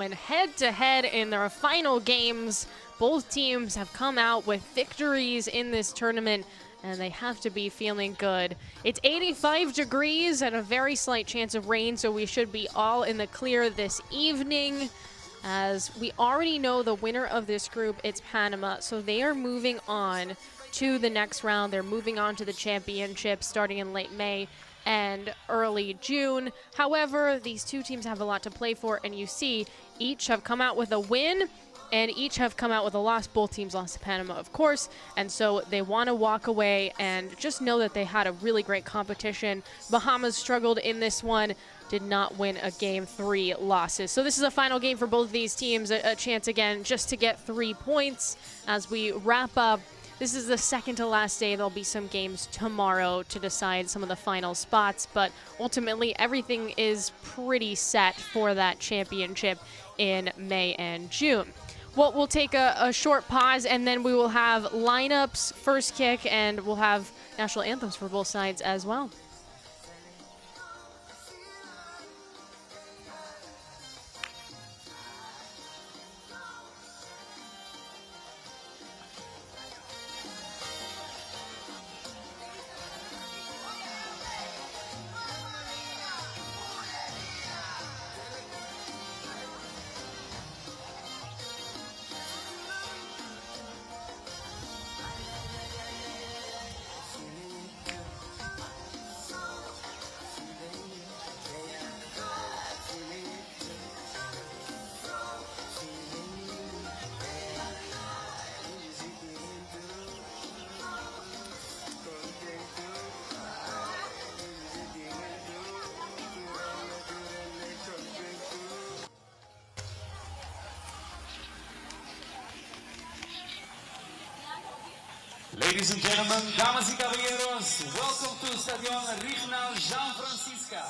When head-to-head in their final games, both teams have come out with victories in this tournament, and they have to be feeling good. It's 85 degrees and a very slight chance of rain, so we should be all in the clear this evening. As we already know the winner of this group, it's Panama, so they are moving on to the next round. They're moving on to the championship starting in late May and early June. However, these two teams have a lot to play for, and you see each have come out with a win and each have come out with a loss. Both teams lost to Panama, of course, and so they want to walk away and just know that they had a really great competition. Bahamas struggled in this one, did not win a game, 3 losses. So this is a final game for both of these teams, a chance again just to get 3 points as we wrap up. This is the second to last day. There'll be some games tomorrow to decide some of the final spots, but ultimately everything is pretty set for that championship in May and June. Well, we'll take a short pause, and then we will have lineups, first kick, and we'll have national anthems for both sides as well. Ladies and gentlemen, damas y caballeros, welcome to Stadion Rignaal Francisca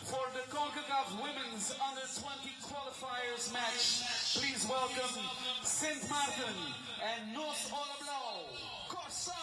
for the Concacaf Women's Under-20 Qualifiers match. Please welcome Sint Maarten and Nos Olablau, Curaçao.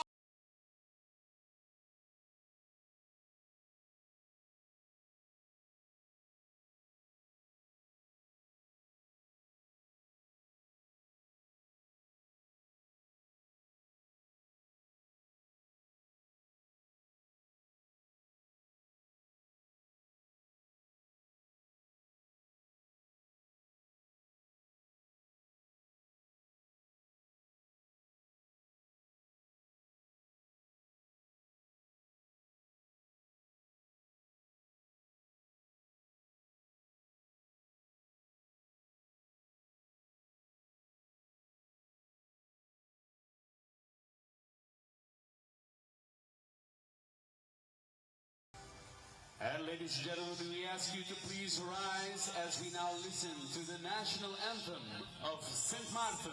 And ladies and gentlemen, we ask you to please rise as we now listen to the national anthem of Sint Maarten.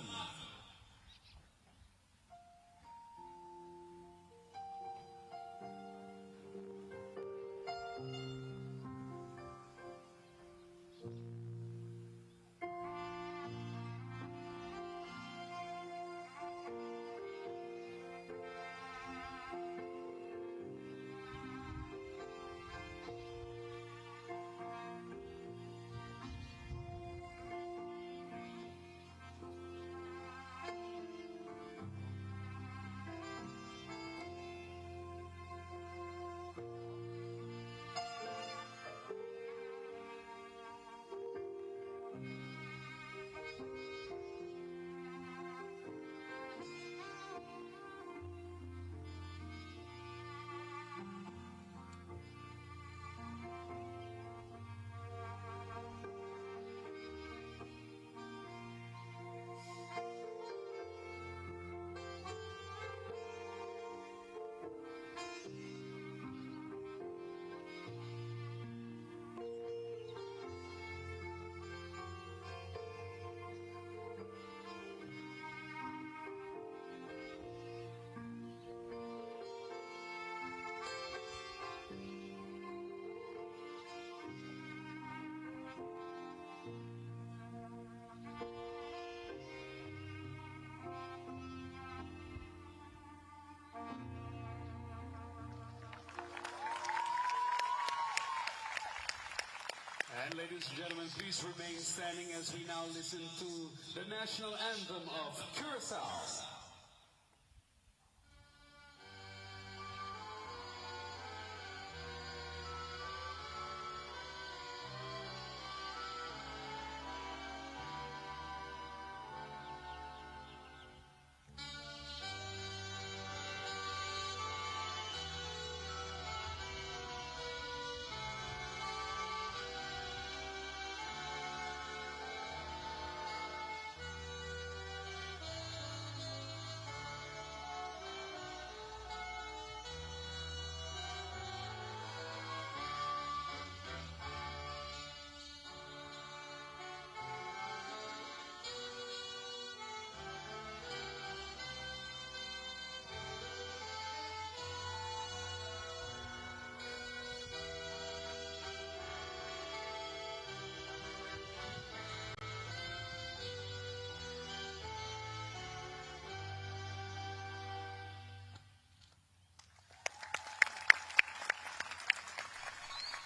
And ladies and gentlemen, please remain standing as we now listen to the national anthem of Curaçao.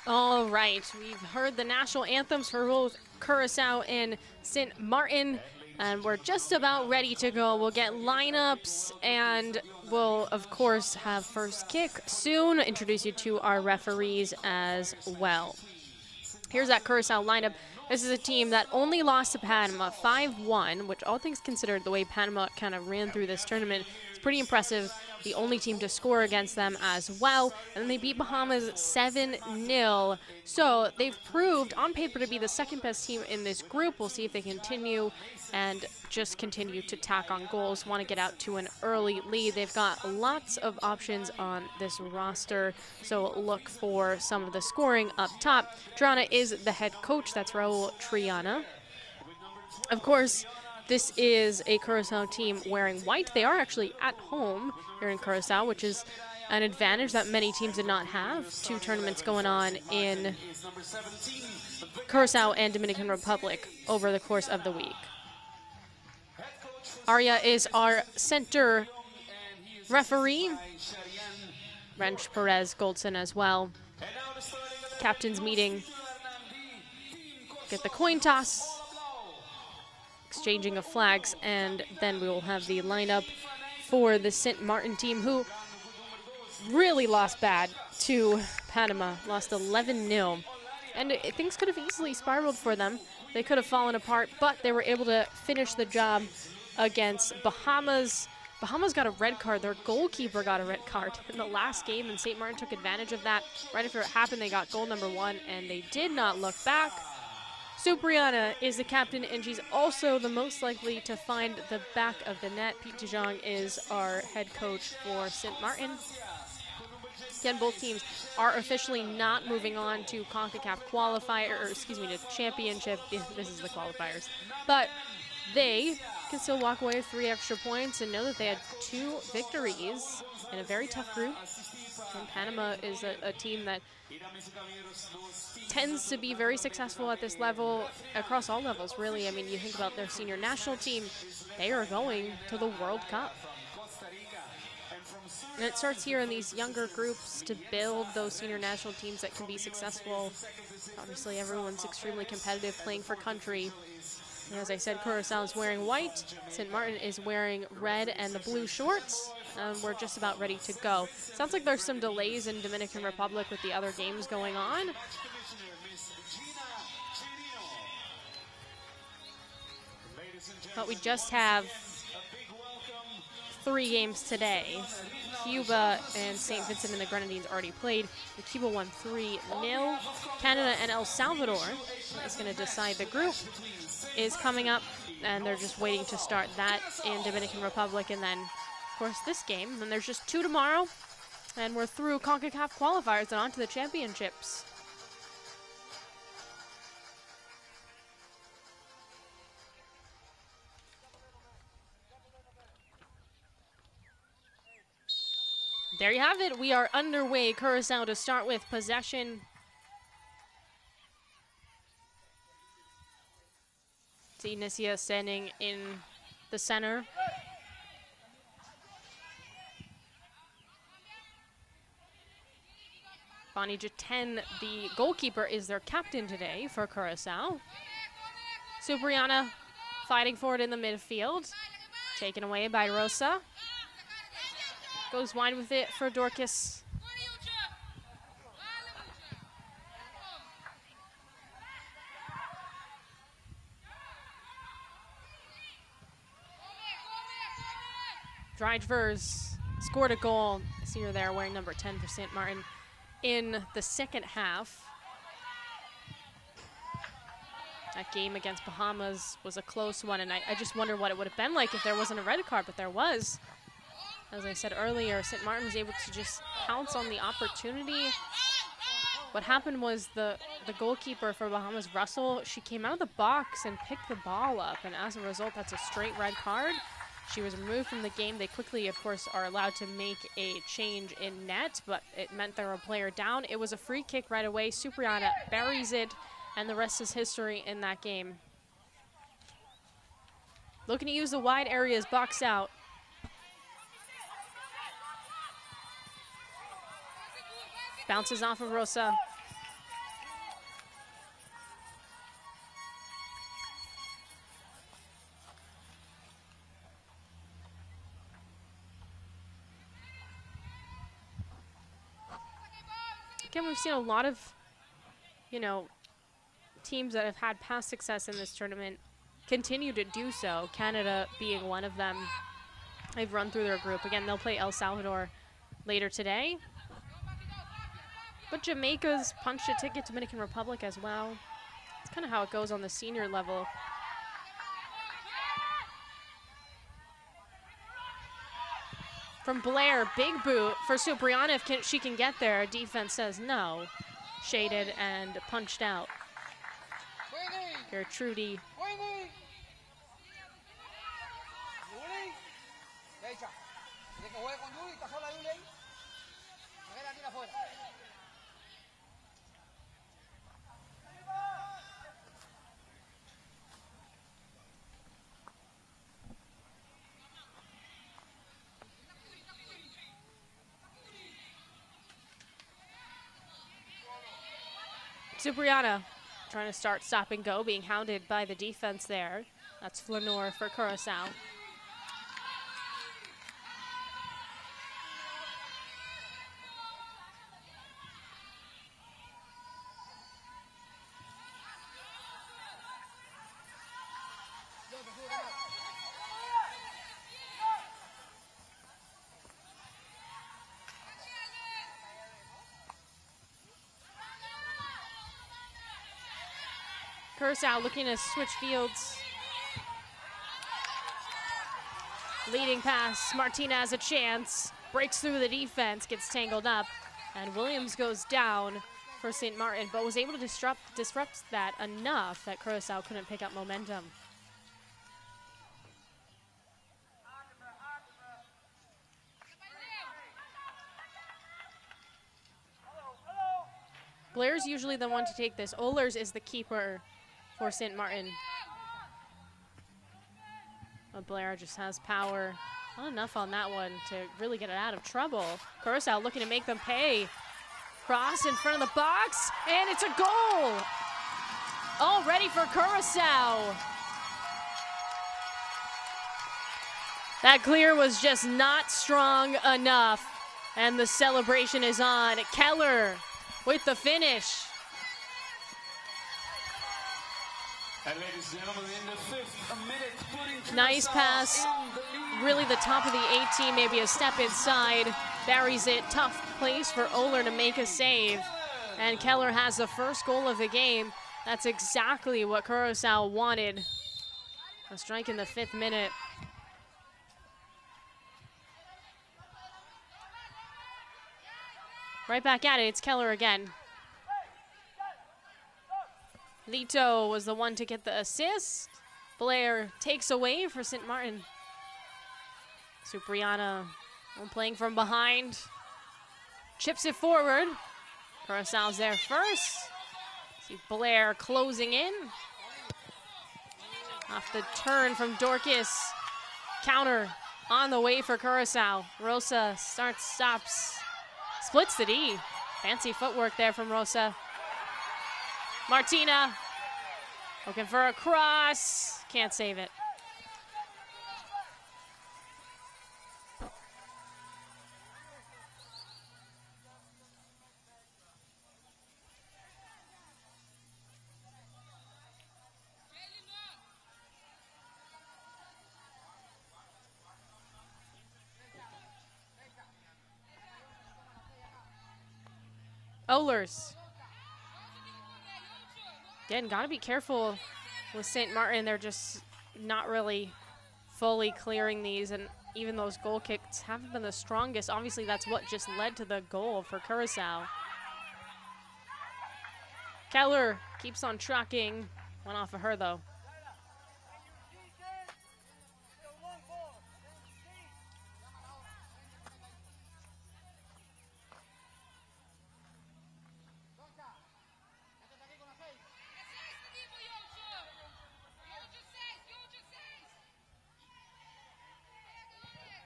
All right, we've heard the national anthems for both Curaçao and Sint Maarten, and we're just about ready to go. We'll get lineups, and we'll, of course, have first kick soon. Introduce you to our referees as well. Here's that Curaçao lineup. This is a team that only lost to Panama 5-1, which, all things considered, the way Panama kind of ran through this tournament is pretty impressive. The only team to score against them as well. And then they beat Bahamas 7-0. So they've proved on paper to be the second best team in this group. We'll see if they continue and just continue to tack on goals. Want to get out to an early lead. They've got lots of options on this roster. So look for some of the scoring up top. Triana is the head coach. That's Raul Triana. Of course, this is a Curaçao team wearing white. They are actually at home here in Curaçao, which is an advantage that many teams did not have. 2 tournaments going on in Curaçao and Dominican Republic over the course of the week. Arya is our center referee. Wrench, Perez, Goldson as well. Captain's meeting. Get the coin toss. Exchanging of flags, and then we will have the lineup for the Sint Maarten team, who really lost bad to Panama, lost 11-0. And things could have easily spiraled for them. They could have fallen apart, but they were able to finish the job against Bahamas. Bahamas got a red card. Their goalkeeper got a red card in the last game, and St. Maarten took advantage of that. Right after it happened, they got goal number 1, and they did not look back. Supriana is the captain, and she's also the most likely to find the back of the net. Pete Tejong is our head coach for Sint Maarten. Again, both teams are officially not moving on to Concacaf qualifier, or excuse me, to championship. This is the qualifiers. But they can still walk away with 3 extra points and know that they had 2 victories in a very tough group. And Panama is a team that tends to be very successful at this level, across all levels, really. I mean, you think about their senior national team, they are going to the World Cup. And it starts here in these younger groups to build those senior national teams that can be successful. Obviously, everyone's extremely competitive playing for country. And as I said, Curaçao is wearing white. Sint Maarten is wearing red and the blue shorts. We're just about ready to go. Sounds like there's some delays in Dominican Republic with the other games going on. But we just have 3 games today. Cuba and St. Vincent and the Grenadines already played. Cuba won 3-0. Canada and El Salvador is going to decide the group is coming up, and they're just waiting to start that in Dominican Republic. And then, of course, this game. And then there's just 2 tomorrow, and we're through Concacaf qualifiers and on to the championships. There you have it. We are underway. Curaçao to start with possession. See Nisia standing in the center. Bonnie Jaten, the goalkeeper, is their captain today for Curaçao. Subriana fighting for it in the midfield. Taken away by Rosa. Goes wide with it for Dorcas. Drijvers scored a goal. I see her there wearing number 10 for St. Maarten in the second half. That game against Bahamas was a close one, and I just wonder what it would have been like if there wasn't a red card, but there was. As I said earlier, St. Maarten was able to just pounce on the opportunity. What happened was the goalkeeper for Bahamas, Russell, she came out of the box and picked the ball up, and as a result, that's a straight red card. She was removed from the game. They quickly, of course, are allowed to make a change in net, but it meant there were a player down. It was a free kick right away. Subriana buries it, and the rest is history in that game. Looking to use the wide areas, box out. Bounces off of Rosa. Again, we've seen a lot of, teams that have had past success in this tournament continue to do so, Canada being one of them. They've run through their group. Again, they'll play El Salvador later today. But Jamaica's punched a ticket, Dominican Republic as well. It's kind of how it goes on the senior level. From Blair, big boot for Subriana if she can get there. Defense says no. Shaded and punched out. Gertrude. Subriana trying to start stop and go, being hounded by the defense there. That's Flanor for Curaçao. Curaçao looking to switch fields. Leading pass, Martina has a chance, breaks through the defense, gets tangled up, and Williams goes down for St. Maarten, but was able to disrupt that enough that Curaçao couldn't pick up momentum. Blair's usually the one to take this. Ohlers is the keeper for St. Maarten. But Blair just has power. Not enough on that one to really get it out of trouble. Curaçao looking to make them pay. Cross in front of the box, and it's a goal! All ready for Curaçao. That clear was just not strong enough, and the celebration is on. Keller with the finish. And ladies and gentlemen, in the 5th minute, putting Nice pass, really the top of the 18, maybe a step inside, buries it, tough place for Ohlers to make a save. And Keller has the first goal of the game. That's exactly what Curaçao wanted. A strike in the 5th minute. Right back at it, it's Keller again. Lito was the one to get the assist. Blair takes away for St. Maarten. Subriana playing from behind. Chips it forward. Curaçao's there first. See Blair closing in. Off the turn from Dorcas. Counter on the way for Curaçao. Rosa stops. Splits the D. Fancy footwork there from Rosa. Martina looking for a cross. Can't save it. Ohlers. Again, gotta be careful with St. Maarten. They're just not really fully clearing these, and even those goal kicks haven't been the strongest. Obviously, that's what just led to the goal for Curaçao. Keller keeps on trucking. Went off of her, though.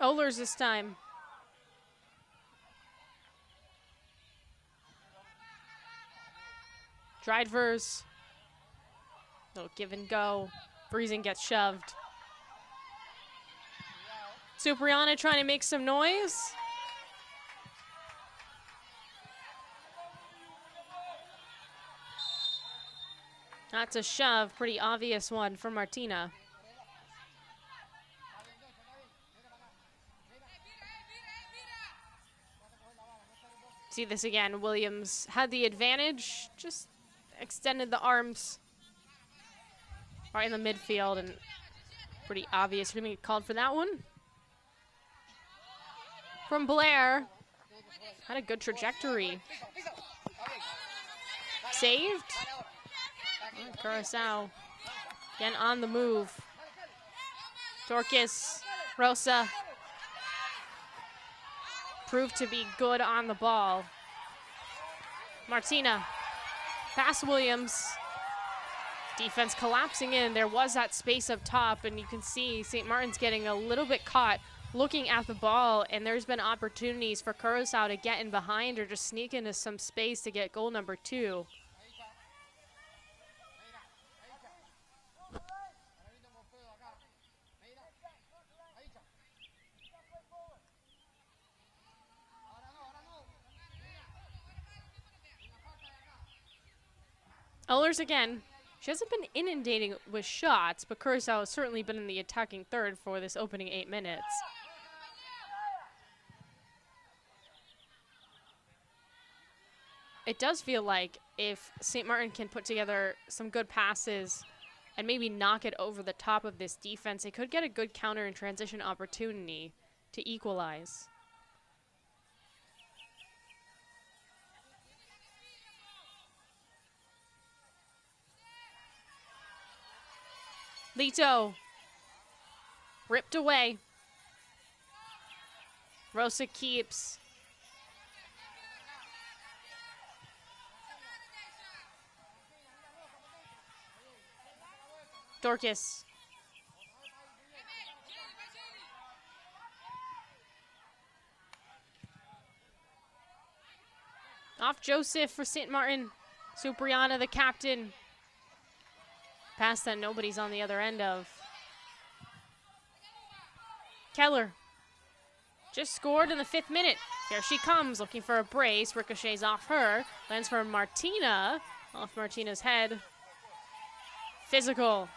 Ohlers this time. Drivers. Little give and go. Friesen gets shoved. Supriana trying to make some noise. That's a shove. Pretty obvious one for Martina. See this again. Williams had the advantage, just extended the arms right in the midfield, and pretty obvious going to get called for that one. From Blair, had a good trajectory. Saved. Oh, Curaçao again on the move. Dorcas, Rosa. Proved to be good on the ball. Martina, pass Williams. Defense collapsing in. There was that space up top, and you can see St. Maarten's getting a little bit caught looking at the ball, and there's been opportunities for Curaçao to get in behind or just sneak into some space to get goal number 2. Ohlers again. She hasn't been inundating with shots, but Curaçao has certainly been in the attacking third for this opening 8 minutes. It does feel like if St. Maarten can put together some good passes and maybe knock it over the top of this defense, it could get a good counter and transition opportunity to equalize. Lito. Ripped away. Rosa keeps. Dorcas. Off Joseph for St. Maarten. Supriana, the captain. Pass that nobody's on the other end of. Keller. Just scored in the 5th minute. Here she comes, looking for a brace. Ricochets off her. Lands for Martina. Off Martina's head. Physical.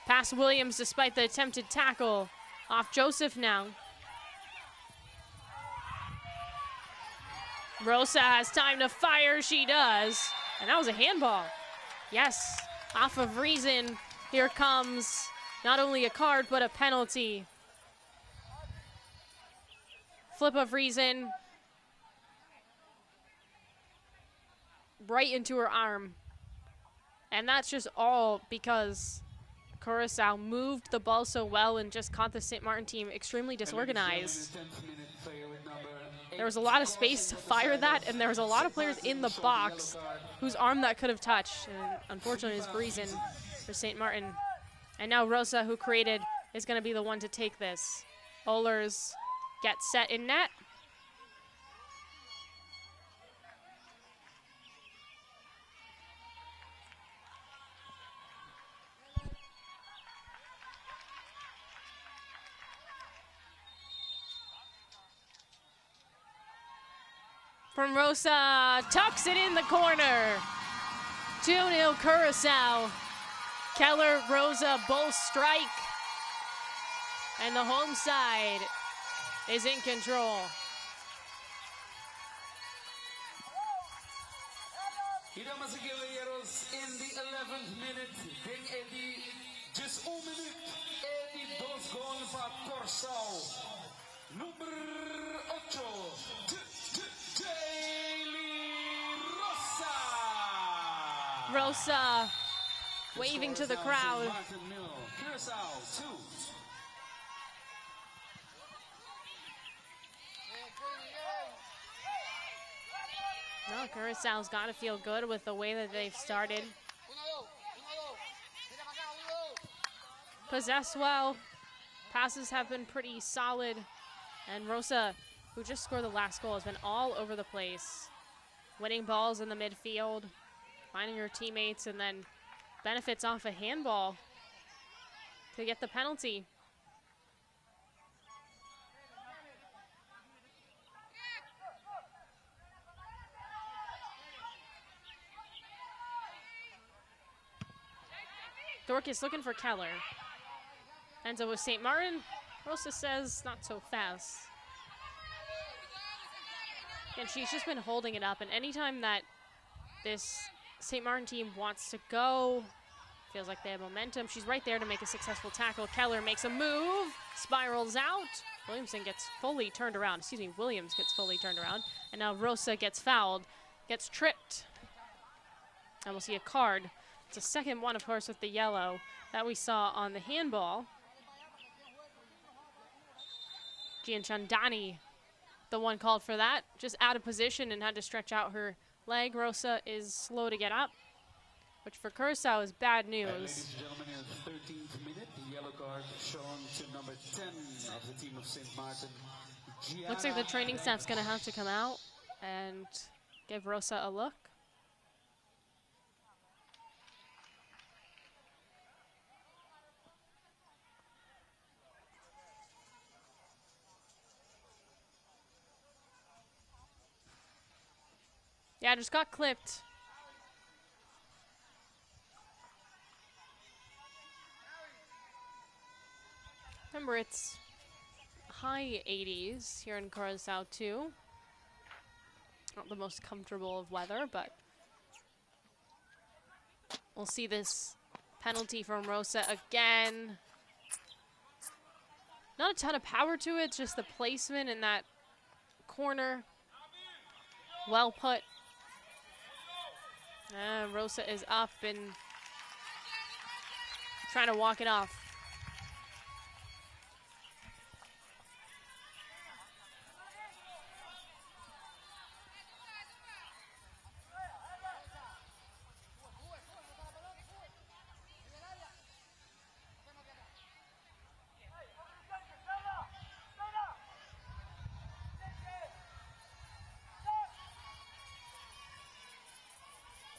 Pass Williams despite the attempted tackle. Off Joseph now. Rosa has time to fire. She does. And that was a handball. Yes. Off of Friesen. Here comes not only a card, but a penalty. Flip of Friesen. Right into her arm. And that's just all because Curaçao moved the ball so well and just caught the St. Maarten team extremely disorganized. There was a lot of space to fire that, and there was a lot of players in the box whose arm that could have touched. And unfortunately, it was Friesen for St. Maarten. And now Rosa, who created, is going to be the one to take this. Ohlers gets set in net. from Rosa, tucks it in the corner. 2-0 Curaçao. Keller, Rosa both strike. And the home side is in control. Y damas y caballeros, in the 11th minute, ding Eddie, just 1 minute, Eddie 2 goal para Curaçao. Número 8, Rosa. Rosa waving to the crowd. Maarten 0, Curaçao 2. No, Curaçao's got to feel good with the way that they've started. Possess well. Passes have been pretty solid. And Rosa, who just scored the last goal, has been all over the place. Winning balls in the midfield, finding her teammates, and then benefits off a handball to get the penalty. Dorcas looking for Keller. Ends up with St. Maarten. Rosa says not so fast. And she's just been holding it up. And anytime that this St. Maarten team wants to go, feels like they have momentum, she's right there to make a successful tackle. Keller makes a move, spirals out. Williams gets fully turned around. Williams gets fully turned around. And now Rosa gets fouled, gets tripped. And we'll see a card. It's a second one, of course, with the yellow that we saw on the handball. Gianchandani, the one called for that, just out of position and had to stretch out her leg. Rosa is slow to get up, which for Curaçao is bad news. Ladies and gentlemen, in the 13th minute, the yellow card shown to number 10 of the team of St. Maarten. Looks like the training staff's going to have to come out and give Rosa a look. Yeah, just got clipped. Remember, it's high 80s here in Curaçao too. Not the most comfortable of weather, but we'll see this penalty from Rosa again. Not a ton of power to it, just the placement in that corner. Well put. Rosa is up and trying to walk it off.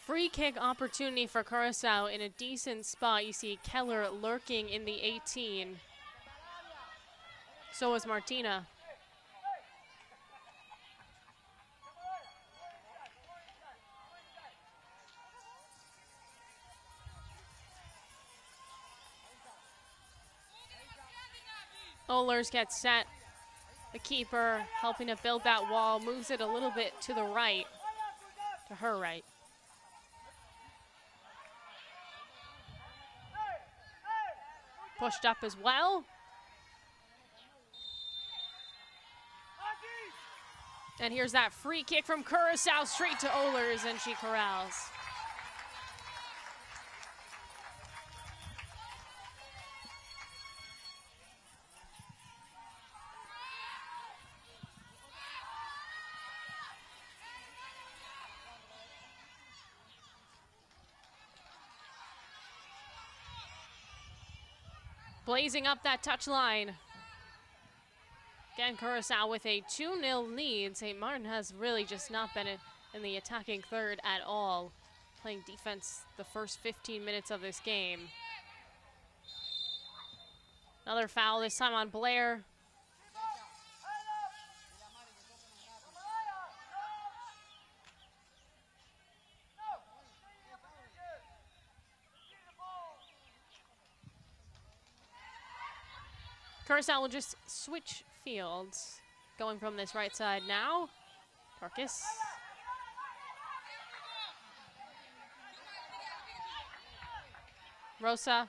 Free kick opportunity for Curaçao in a decent spot. You see Keller lurking in the 18. So is Martina. Ohlers gets set. The keeper helping to build that wall, moves it a little bit to the right, to her right. Pushed up as well. And here's that free kick from Curaçao straight to Ohlers, and she corrals. Blazing up that touchline. Again, Curaçao with a 2-0 lead. St. Maarten has really just not been in the attacking third at all. Playing defense the first 15 minutes of this game. Another foul, this time on Blair. Curaçao will just switch fields. Going from this right side now. Dorcas. Rosa.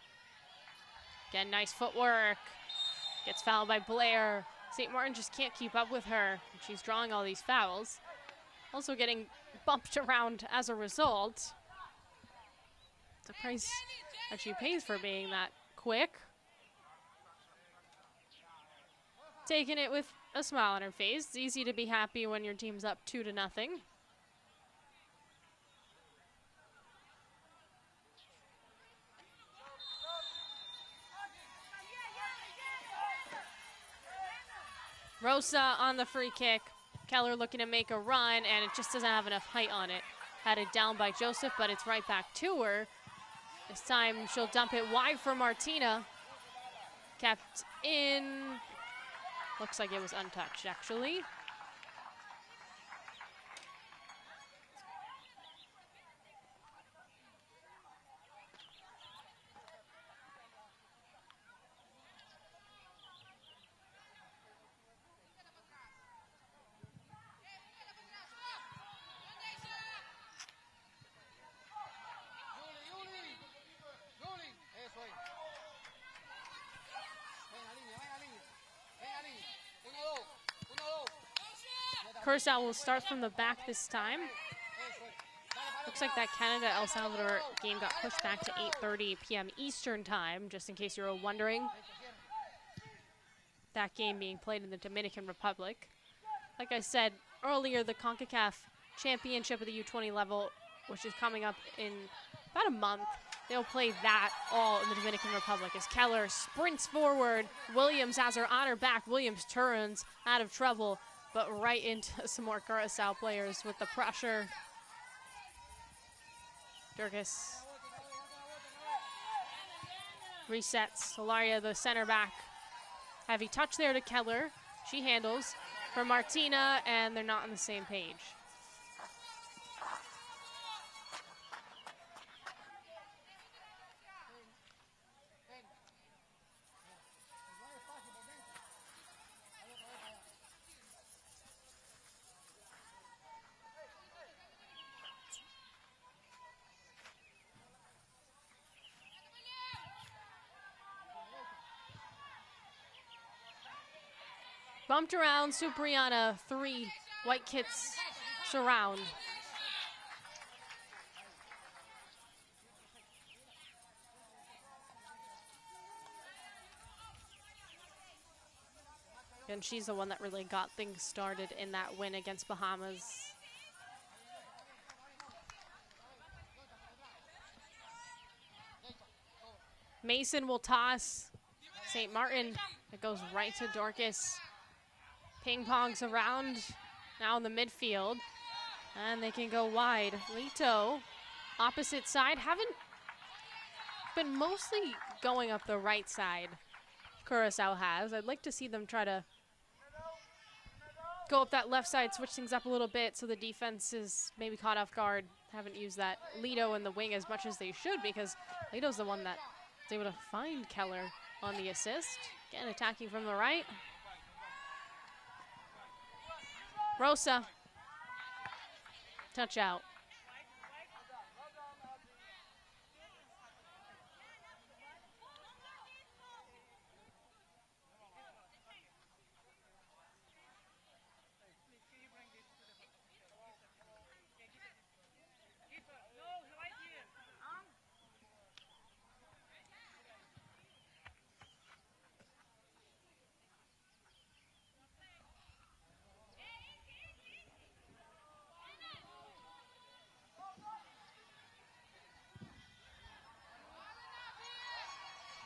Again, nice footwork. Gets fouled by Blair. St. Maarten just can't keep up with her. She's drawing all these fouls. Also getting bumped around as a result. It's a price that she pays for being that quick. Taking it with a smile on her face. It's easy to be happy when your team's up 2-0. Rosa on the free kick. Keller looking to make a run, and it just doesn't have enough height on it. Had it down by Joseph, but it's right back to her. This time she'll dump it wide for Martina. Kept in. Looks like it was untouched, actually. Curaçao will start from the back this time. Looks like that Canada-El Salvador game got pushed back to 8:30 p.m. Eastern time, just in case you were wondering. That game being played in the Dominican Republic. Like I said earlier, the Concacaf Championship of the U20 level, which is coming up in about a month, they'll play that all in the Dominican Republic as Keller sprints forward. Williams has her on her back. Williams turns out of trouble, but right into some more Curaçao players with the pressure. Durkis resets. Solaria, the center back. Heavy touch there to Keller. She handles for Martina, and they're not on the same page. Bumped around, Supriana, 3 white kits surround. And she's the one that really got things started in that win against Bahamas. Mason will toss. St. Maarten, it goes right to Dorcas. Ping pongs around, now in the midfield, and they can go wide. Lito, opposite side, haven't been mostly going up the right side. Curaçao has. I'd like to see them try to go up that left side, switch things up a little bit so the defense is maybe caught off guard. Haven't used that Lito in the wing as much as they should, because Lito's the one that is able to find Keller on the assist. Again, attacking from the right. Rosa, touch out.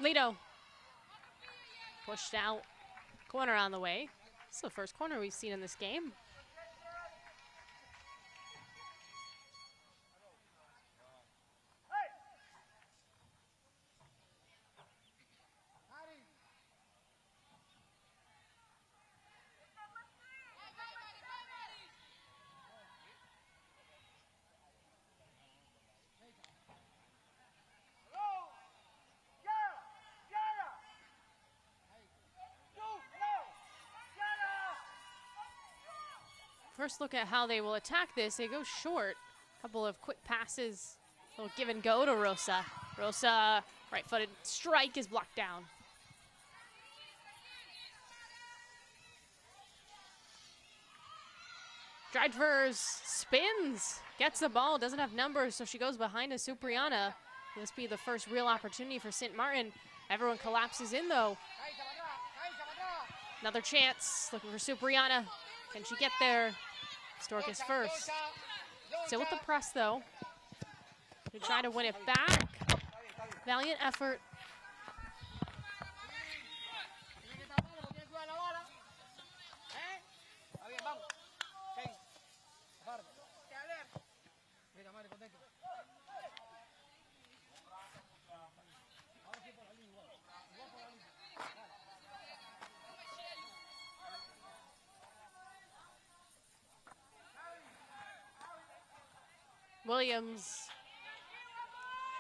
Lito, pushed out, corner on the way. This is the first corner we've seen in this game. First look at how they will attack this. They go short. Couple of quick passes. A little give and go to Rosa. Rosa, right-footed strike is blocked down. Drivers spins, gets the ball, doesn't have numbers, so she goes behind to Supriana. This be the first real opportunity for Sint Maarten. Everyone collapses in though. Another chance, looking for Supriana. Can she get there? Stork is first. Still with the press though. They try to win it back. Valiant effort. Williams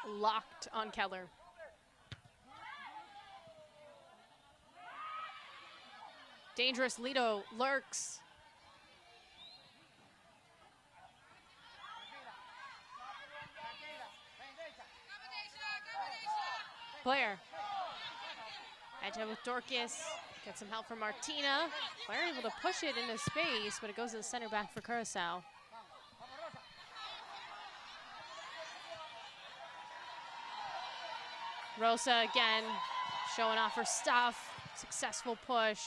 locked on Keller. Dangerous Lido lurks. Blair. Edge with Dorcas. Get some help from Martina. Blair able to push it into space, but it goes to the center back for Curaçao. Rosa again, showing off her stuff. Successful push.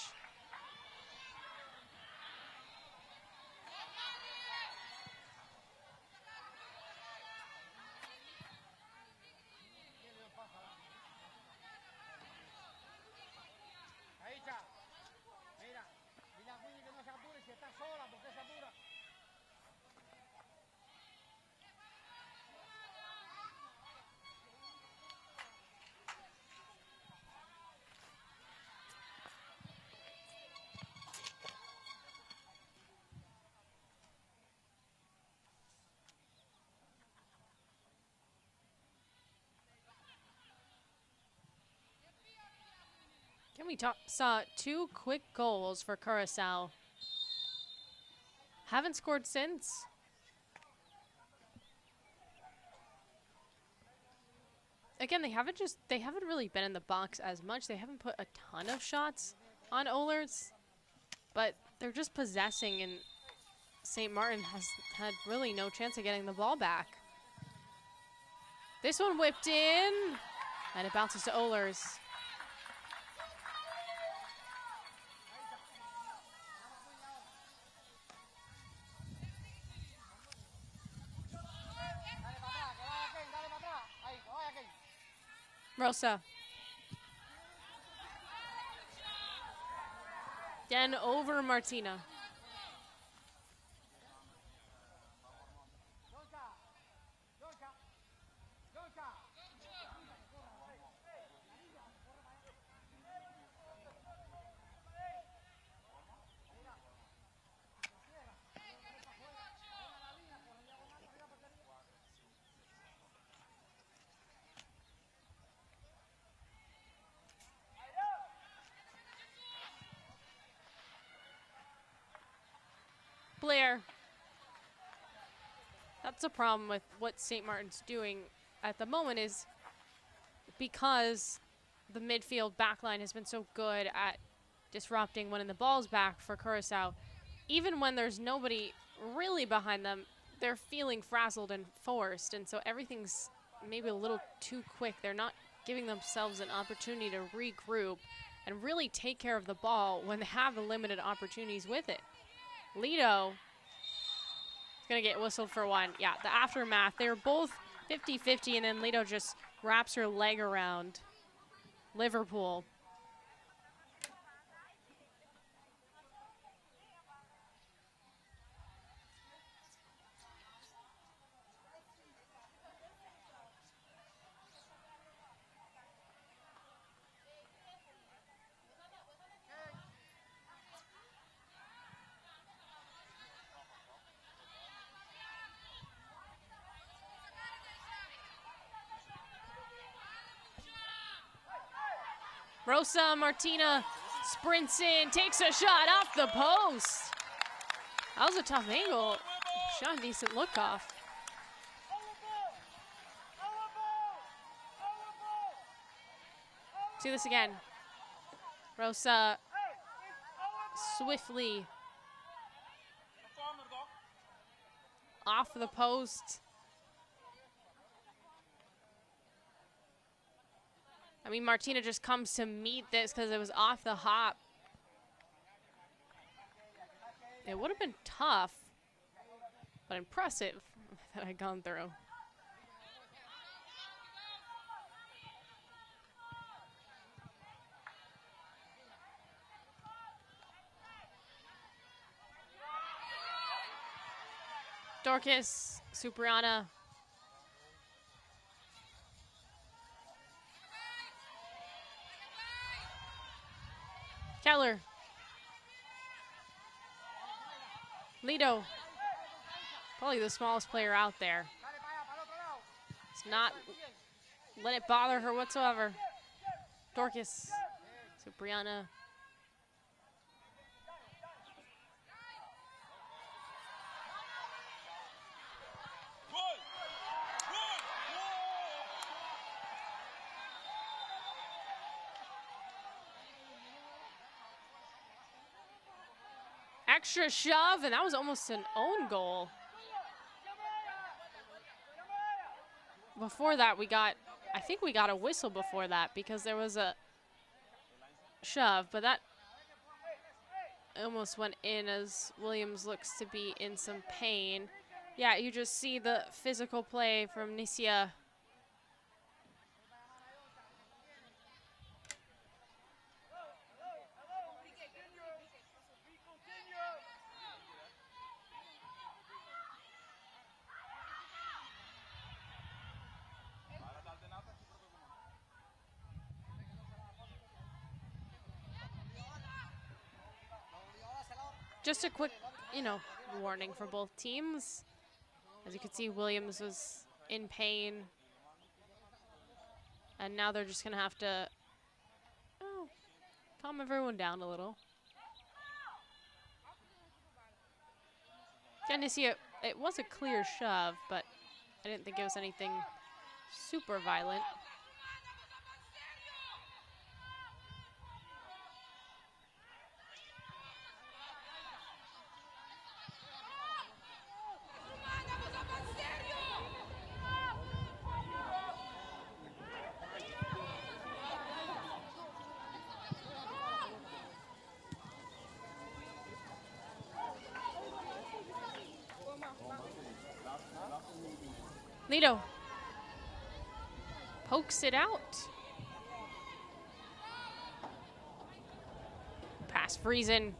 We saw 2 quick goals for Curaçao. Haven't scored since. Again, they haven't really been in the box as much. They haven't put a ton of shots on Ohlers, but they're just possessing, and St. Maarten has had really no chance of getting the ball back. This one whipped in, and it bounces to Ohlers. Rosa. Then over Martina. Blair. That's a problem with what St. Maarten's doing at the moment, is because the midfield backline has been so good at disrupting winning the balls back for Curaçao. Even when there's nobody really behind them, they're feeling frazzled and forced, and so everything's maybe a little too quick. They're not giving themselves an opportunity to regroup and really take care of the ball when they have the limited opportunities with it. Lido is going to get whistled for one. Yeah, the aftermath. They were both 50-50, and then Lido just wraps her leg around Liverpool. Rosa Martina sprints in, takes a shot off the post. That was a tough angle. Shot a decent look off. See this again. Rosa swiftly off the post. I mean, Martina just comes to meet this because it was off the hop. It would have been tough, but impressive that I'd gone through. Dorcas, Supriana. Keller. Lido. Probably the smallest player out there. It's not let it bother her whatsoever. Dorcas. Supriana. Extra shove, and that was almost an own goal. Before that, I think we got a whistle before that because there was a shove, but that almost went in as Williams looks to be in some pain. Yeah, you just see the physical play from Nicia. Just a quick, warning for both teams. As you can see, Williams was in pain. And now they're just going to have to calm everyone down a little. And you see, it was a clear shove, but I didn't think it was anything super violent. Lido pokes it out. Pass Friesen.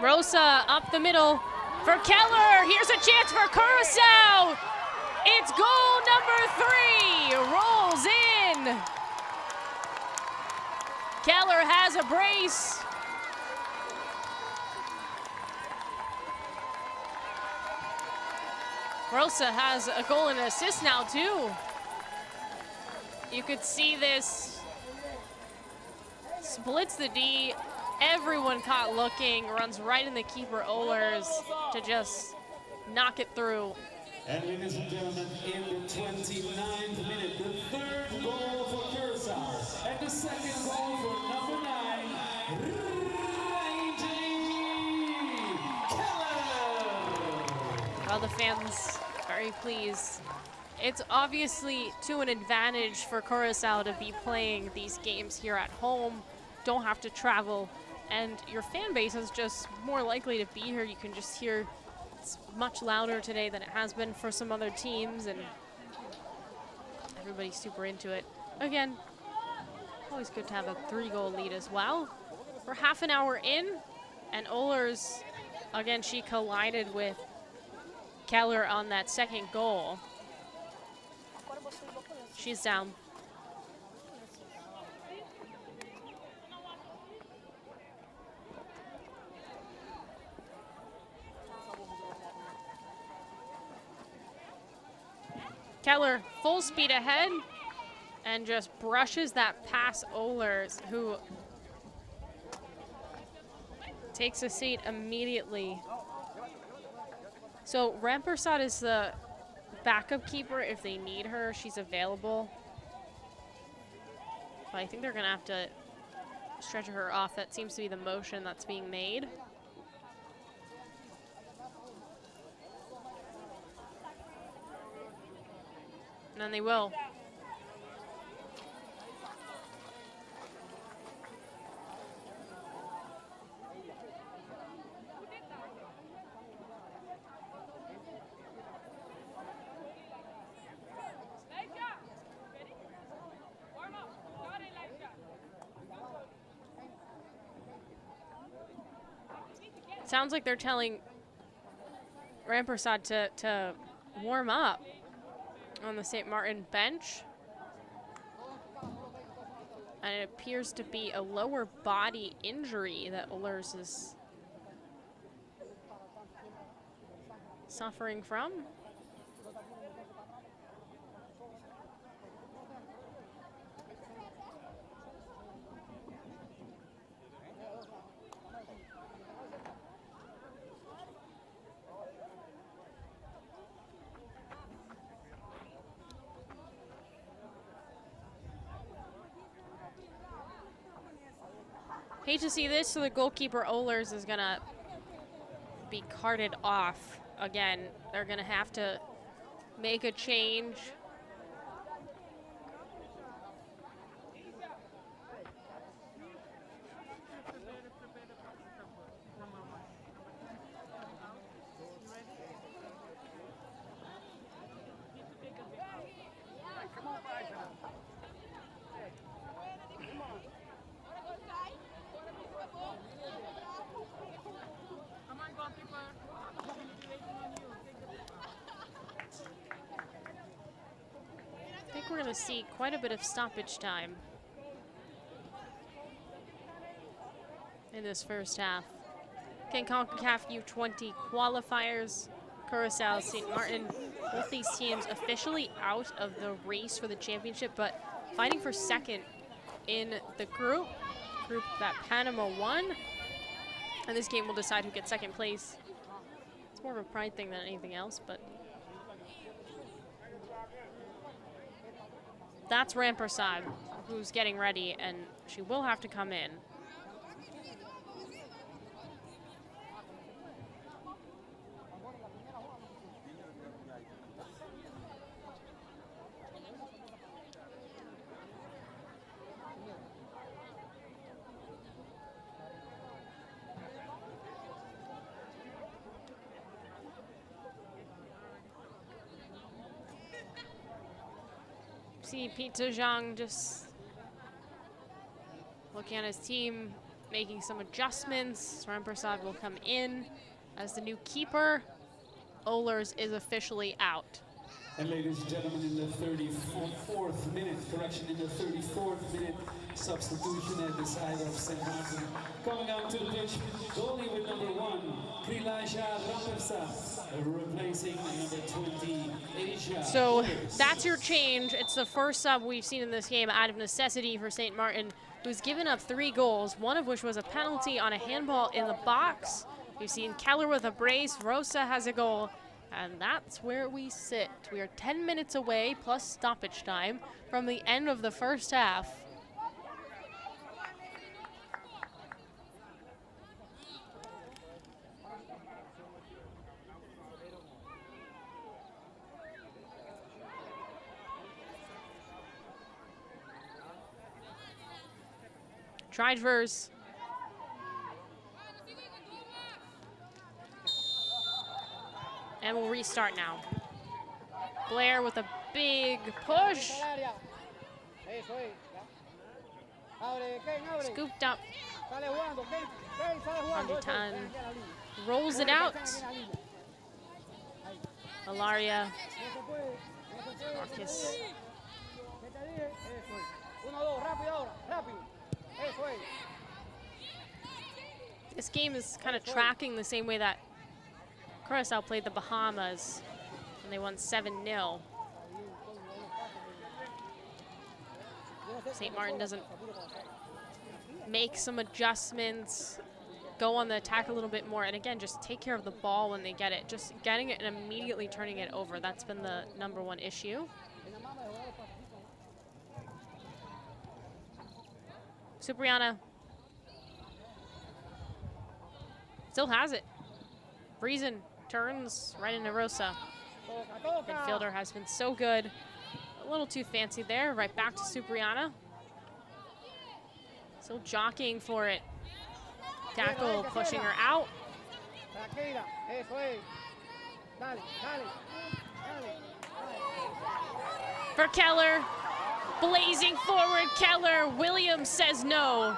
Rosa up the middle for Keller. Here's a chance for Curaçao. It's goal number 3. Rolls in. Keller has a brace. Rosa has a goal and an assist now, too. You could see this. Splits the D. Everyone caught looking. Runs right in the keeper, Ohlers, to just knock it through. And ladies and gentlemen, in the 29th minute, the 3rd goal for Curaçao. And the 2nd goal for number 9, Well, the fans very pleased. It's obviously to an advantage for Curaçao to be playing these games here at home. Don't have to travel, and your fan base is just more likely to be here. You can just hear it's much louder today than it has been for some other teams, and everybody's super into it. Again, always good to have a 3-goal lead as well. We're half an hour in, and Ohlers, again, she collided with Keller on that 2nd goal. She's down. Keller full speed ahead and just brushes that past Ohlers, who Takes a seat immediately. So Rampersad is the backup keeper if they need her. She's available. But I think they're going to have to stretch her off. That seems to be the motion that's being made. And then they will. Sounds like they're telling Rampersad to warm up on the St. Maarten bench. And it appears to be a lower body injury that Ohlers is suffering from. Hate to see this, so the goalkeeper Ohlers is gonna be carted off. Again, they're gonna have to make a change. I think we're going to see quite a bit of stoppage time in this first half. Again, Concacaf U20 qualifiers, Curaçao, St. Maarten, both these teams officially out of the race for the championship, but fighting for second in the group that Panama won. And this game will decide who gets second place. It's more of a pride thing than anything else, but that's Rampersad, who's getting ready, and she will have to come in. See Peter Zhang just looking at his team, making some adjustments. Rampersad will come in as the new keeper. Ohlers is officially out. And ladies and gentlemen, in the 34th minute, correction, in the 34th minute, substitution at the side of St. Maarten. Coming out to the pitch, goalie with number 1, Rampersad, replacing number 20, Asia. So that's your change. It's the first sub we've seen in this game out of necessity for St. Maarten, who's given up 3 goals, one of which was a penalty on a handball in the box. We've seen Keller with a brace, Rosa has a goal, and that's where we sit. We are 10 minutes away, plus stoppage time, from the end of the first half. Drivers. And we'll restart now. Blair with a big push. Scooped up. Maarten rolls it out. Alaria. Marcus. This game is kind of tracking the same way that Curaçao played the Bahamas and they won 7-0. St. Maarten doesn't make some adjustments, go on the attack a little bit more. And again, just take care of the ball when they get it. Just getting it and immediately turning it over. That's been the #1 issue. Supriana still has it. Friesen turns right into Rosa. Midfielder has been so good. A little too fancy there. Right back to Supriana. Still jockeying for it. Tackle pushing her out. For Keller. Blazing forward, Keller. Williams says no.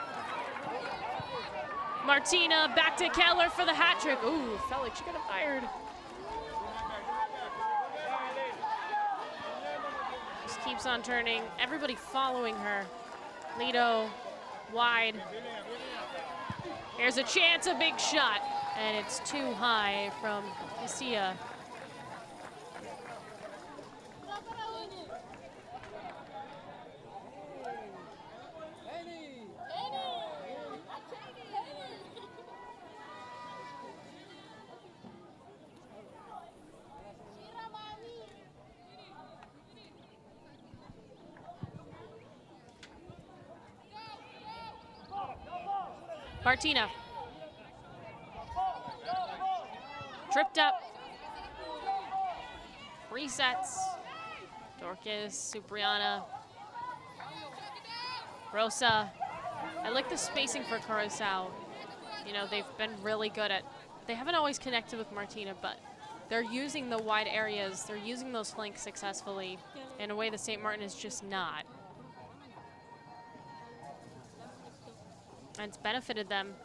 Martina back to Keller for the hat trick. Ooh, felt like she got fired. Just keeps on turning. Everybody following her. Lido wide. Here's a chance, a big shot. And it's too high from Isia. Martina. Tripped up. Resets. Dorcas, Supriana. Rosa. I like the spacing for Curaçao. You know, they've been really good at, they haven't always connected with Martina, but they're using the wide areas. They're using those flanks successfully in a way that St. Maarten is just not. And it's benefited them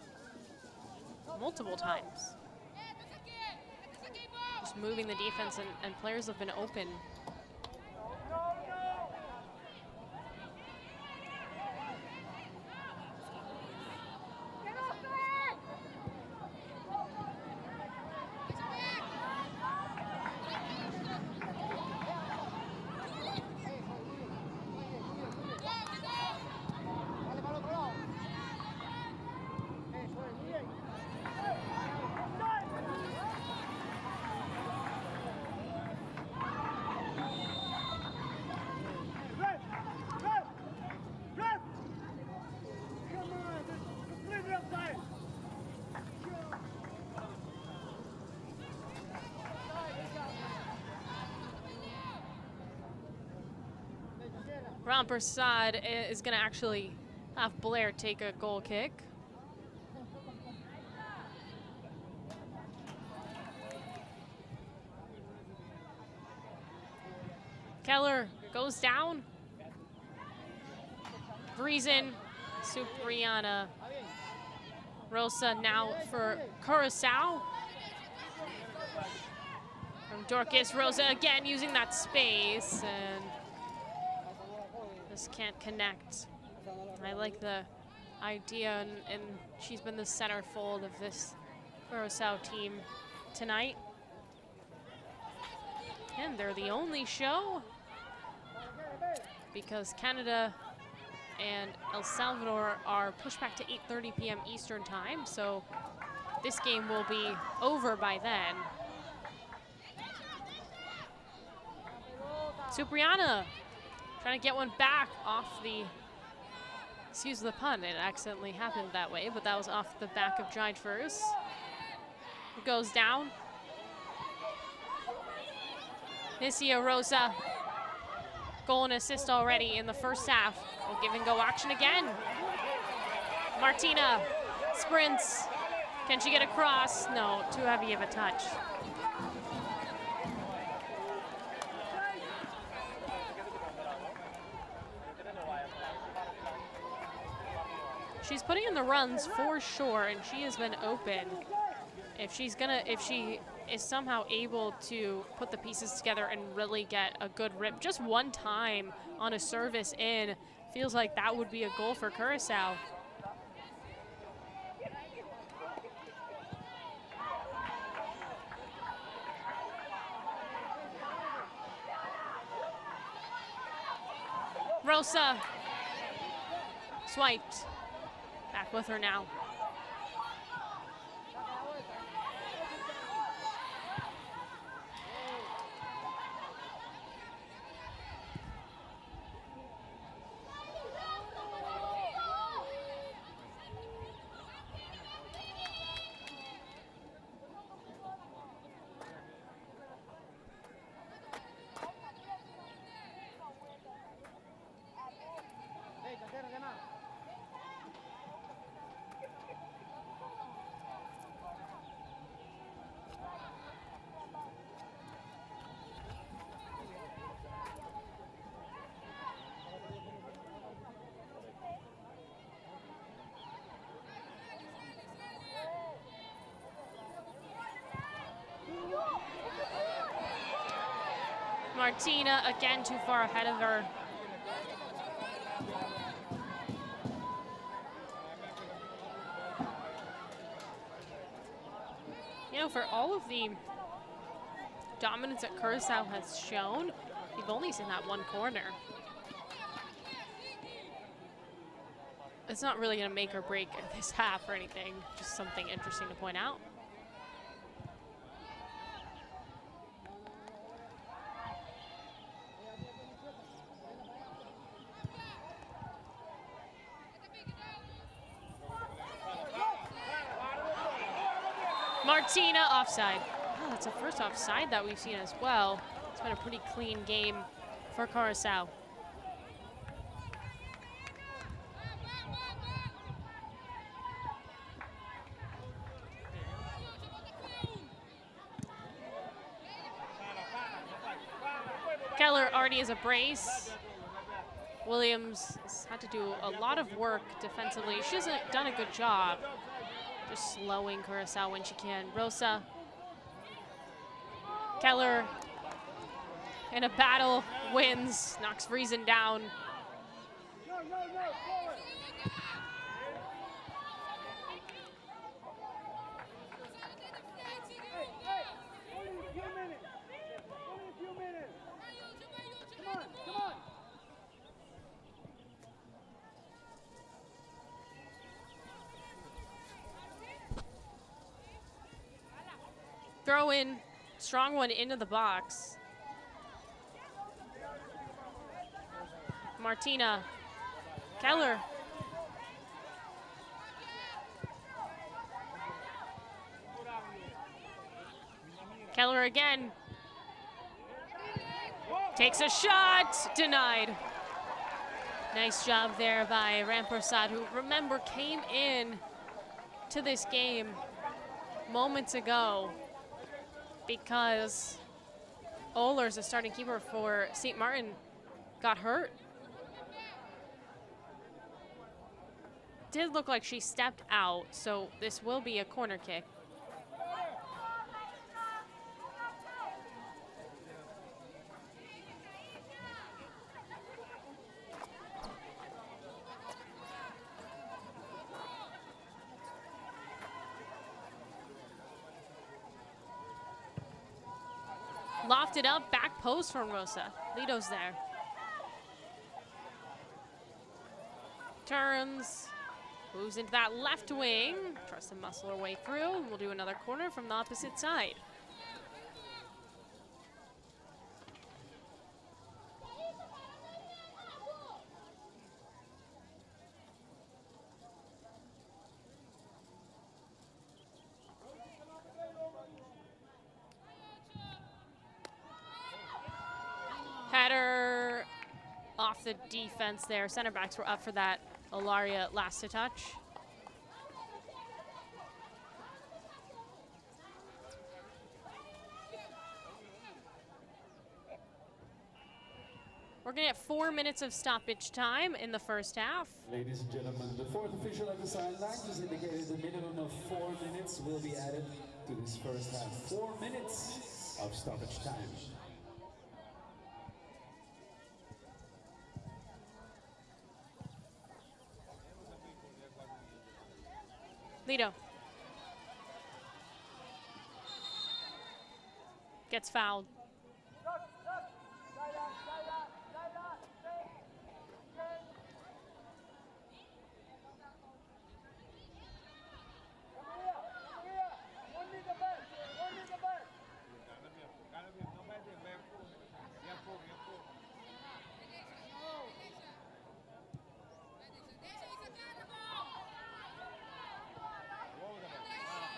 multiple times. Just moving the defense, and players have been open. Rampersad is going to actually have Blair take a goal kick. Keller goes down. Friesen, Supriana. Rosa now for Curaçao. From Dorcas, Rosa again using that space, and just can't connect. I like the idea, and she's been the centerfold of this Curaçao team tonight. And they're the only show, because Canada and El Salvador are pushed back to 8:30 p.m. Eastern time, so this game will be over by then. Supriana trying to get one back off the, excuse the pun, it accidentally happened that way, but that was off the back of Giant Furs. It goes down. Isia Rosa, goal and assist already in the first half. We'll give and go action again. Martina sprints. Can she get across? No, too heavy of a touch. She's putting in the runs for sure, and she has been open. If she is somehow able to put the pieces together and really get a good rip just one time on a service in, feels like that would be a goal for Curaçao. Rosa swiped. Back with her now. Martina again too far ahead of her. You know, for all of the dominance that Curaçao has shown, we've only seen that one corner. It's not really going to make or break this half or anything, just something interesting to point out. Martina offside. Oh, that's the first offside that we've seen as well. It's been a pretty clean game for Curaçao. Keller already has a brace. Williams has had to do a lot of work defensively. She hasn't done a good job just slowing Curaçao when she can. Rosa. Keller in a battle wins, knocks Friesen down. Throw in, strong one into the box. Martina, Keller. Keller again. Takes a shot, denied. Nice job there by Rampersad, who, remember, came in to this game moments ago because Ohlers, the starting keeper for St. Maarten, got hurt. Did look like she stepped out, so this will be a corner kick. Lofted up, back post from Rosa. Lito's there. Turns, moves into that left wing. Tries to muscle her way through. We'll do another corner from the opposite side. Header off the defense there. Center backs were up for that. Ilaria last to touch. We're gonna get 4 minutes of stoppage time in the first half. Ladies and gentlemen, the fourth official at the sideline just indicated the minimum of 4 minutes will be added to this first half. 4 minutes of stoppage time. Lito. Gets fouled.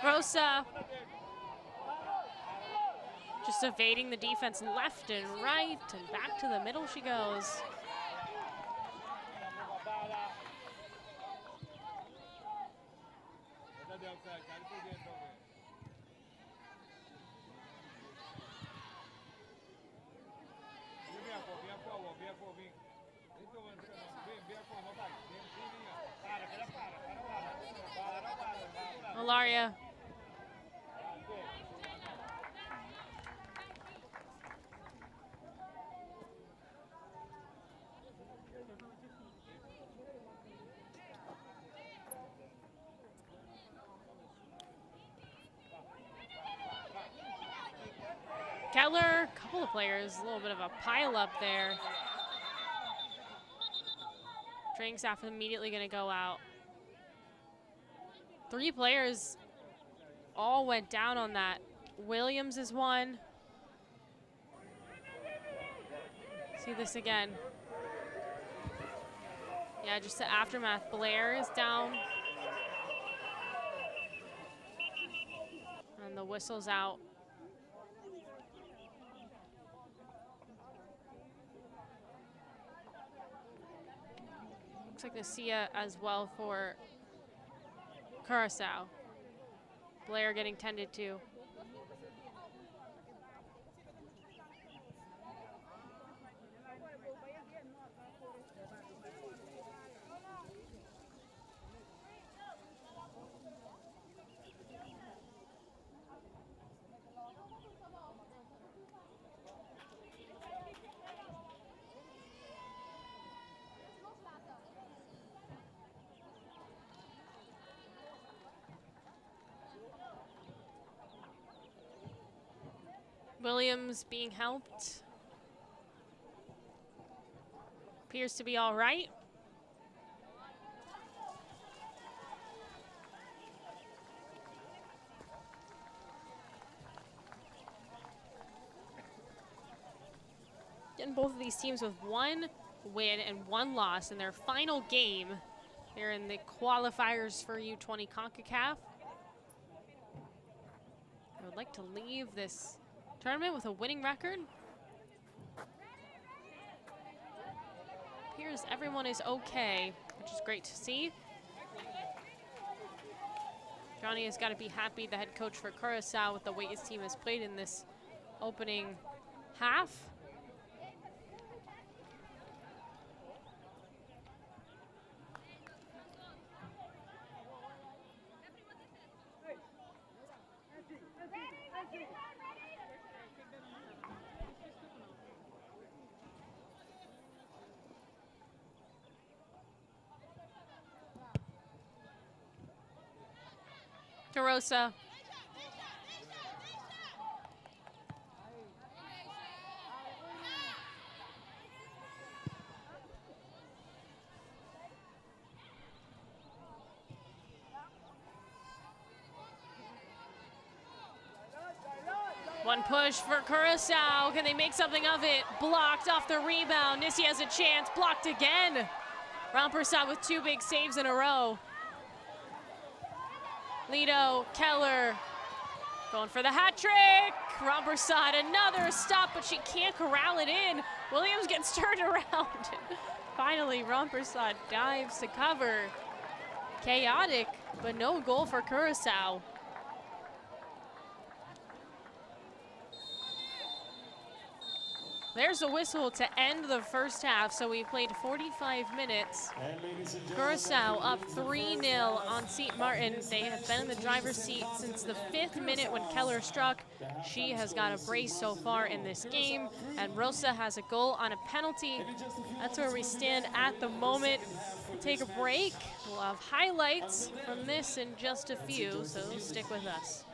Rosa just evading the defense left and right, and back to the middle she goes. Ilaria. Keller, a couple of players, a little bit of a pile up there. Training staff immediately going to go out. 3 players all went down on that. Williams is one. See this again. Yeah, just the aftermath. Blair is down. And the whistle's out. Looks like the Sia as well for Curaçao. Blair getting tended to. Williams being helped. Appears to be all right. Getting both of these teams with 1 win and 1 loss in their final game. They're in the qualifiers for U20 Concacaf. I would like to leave this tournament with a winning record. Appears everyone is okay, which is great to see. Johnny has got to be happy, the head coach for Curaçao, with the way his team has played in this opening half. DeRosa. One push for Curaçao. Can they make something of it? Blocked off the rebound. Nissi has a chance. Blocked again. Rampersad with 2 big saves in a row. Lido, Keller, going for the hat trick. Rampersad, another stop, but she can't corral it in. Williams gets turned around. Finally, Rampersad dives to cover. Chaotic, but no goal for Curaçao. There's a whistle to end the first half, so we played 45 minutes. Curaçao up 3-0 on St. Maarten. They have been in the driver's seat since the 5th minute when Keller struck. She has got a brace so far in this game, and Rosa has a goal on a penalty. That's where we stand at the moment. We'll take a break. We'll have highlights from this in just a few, so stick with us.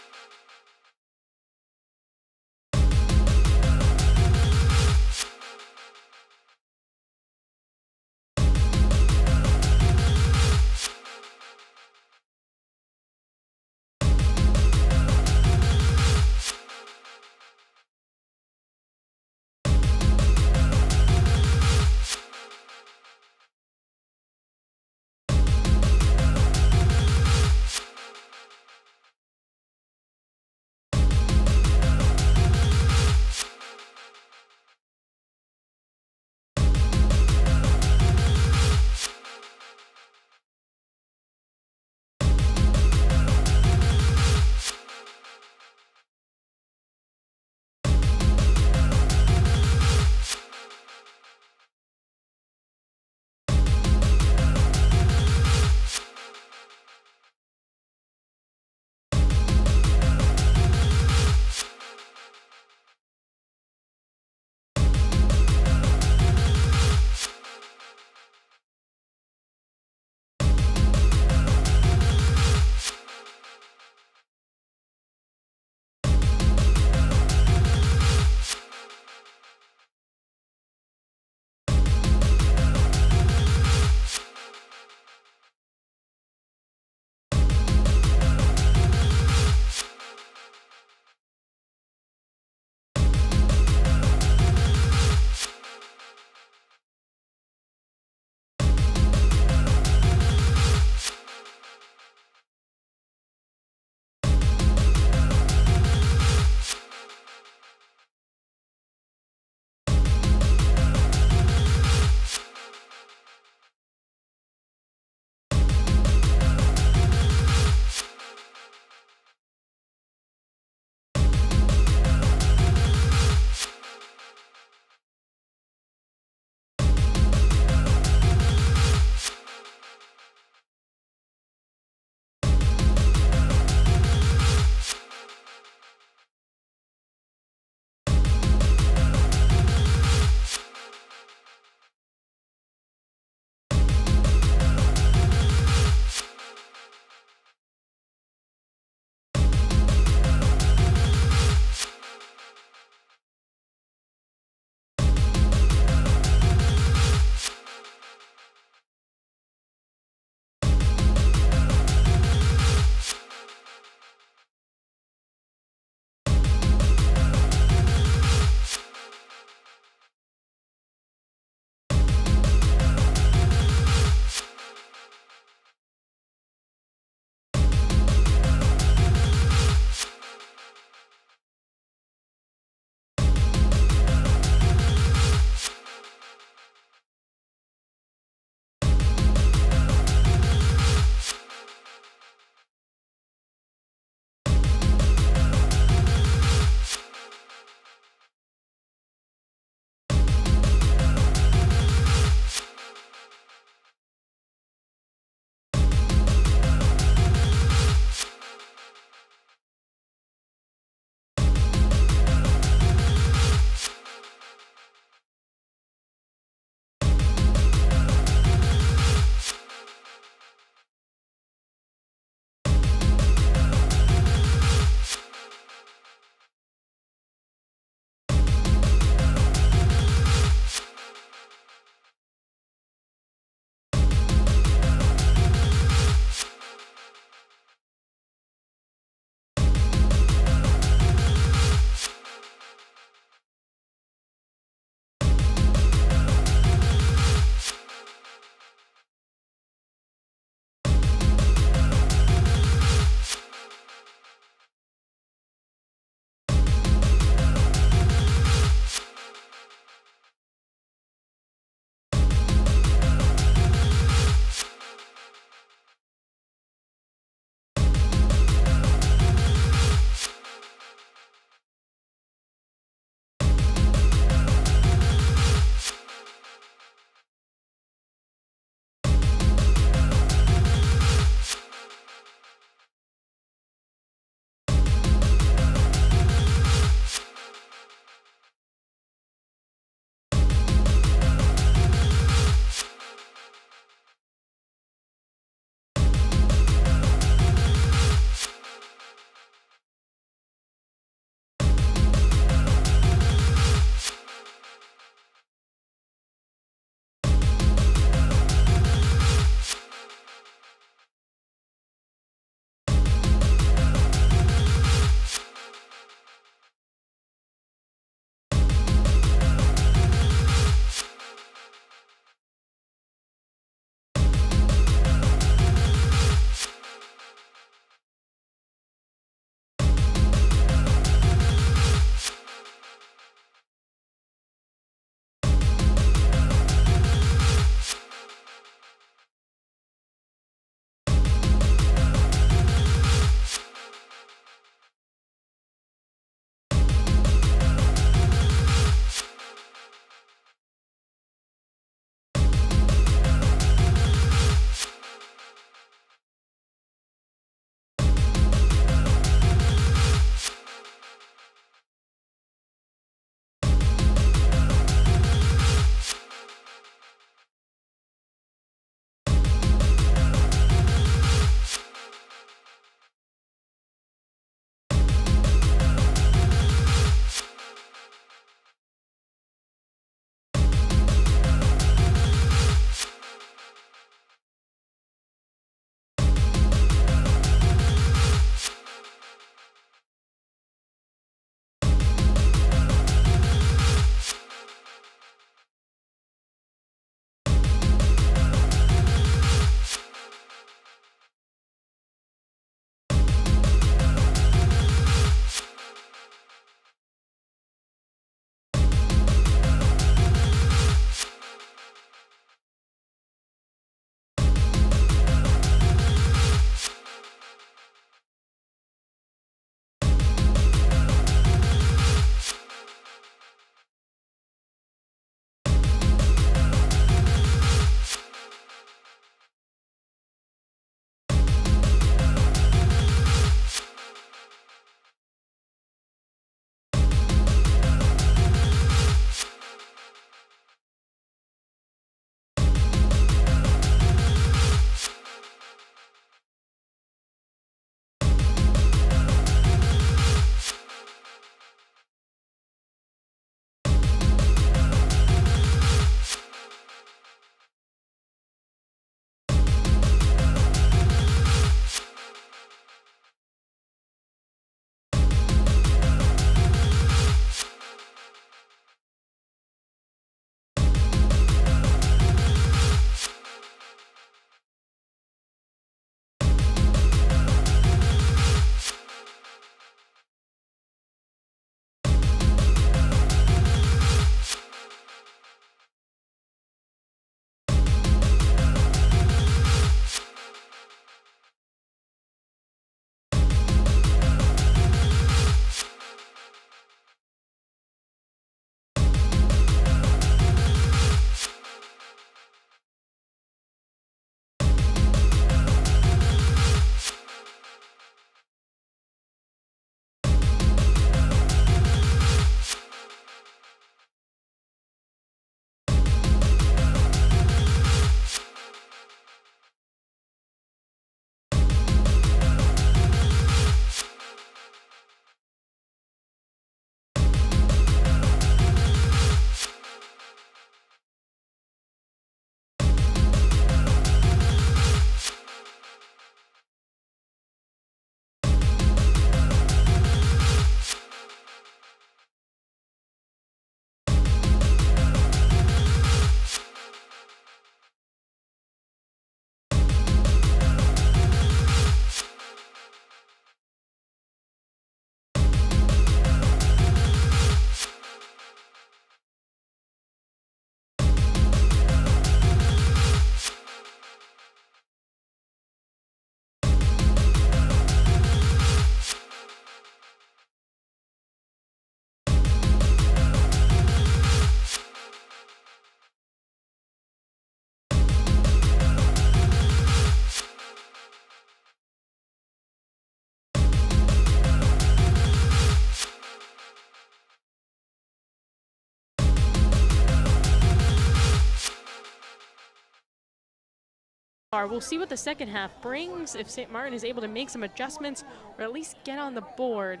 We'll see what the second half brings, if St. Maarten is able to make some adjustments or at least get on the board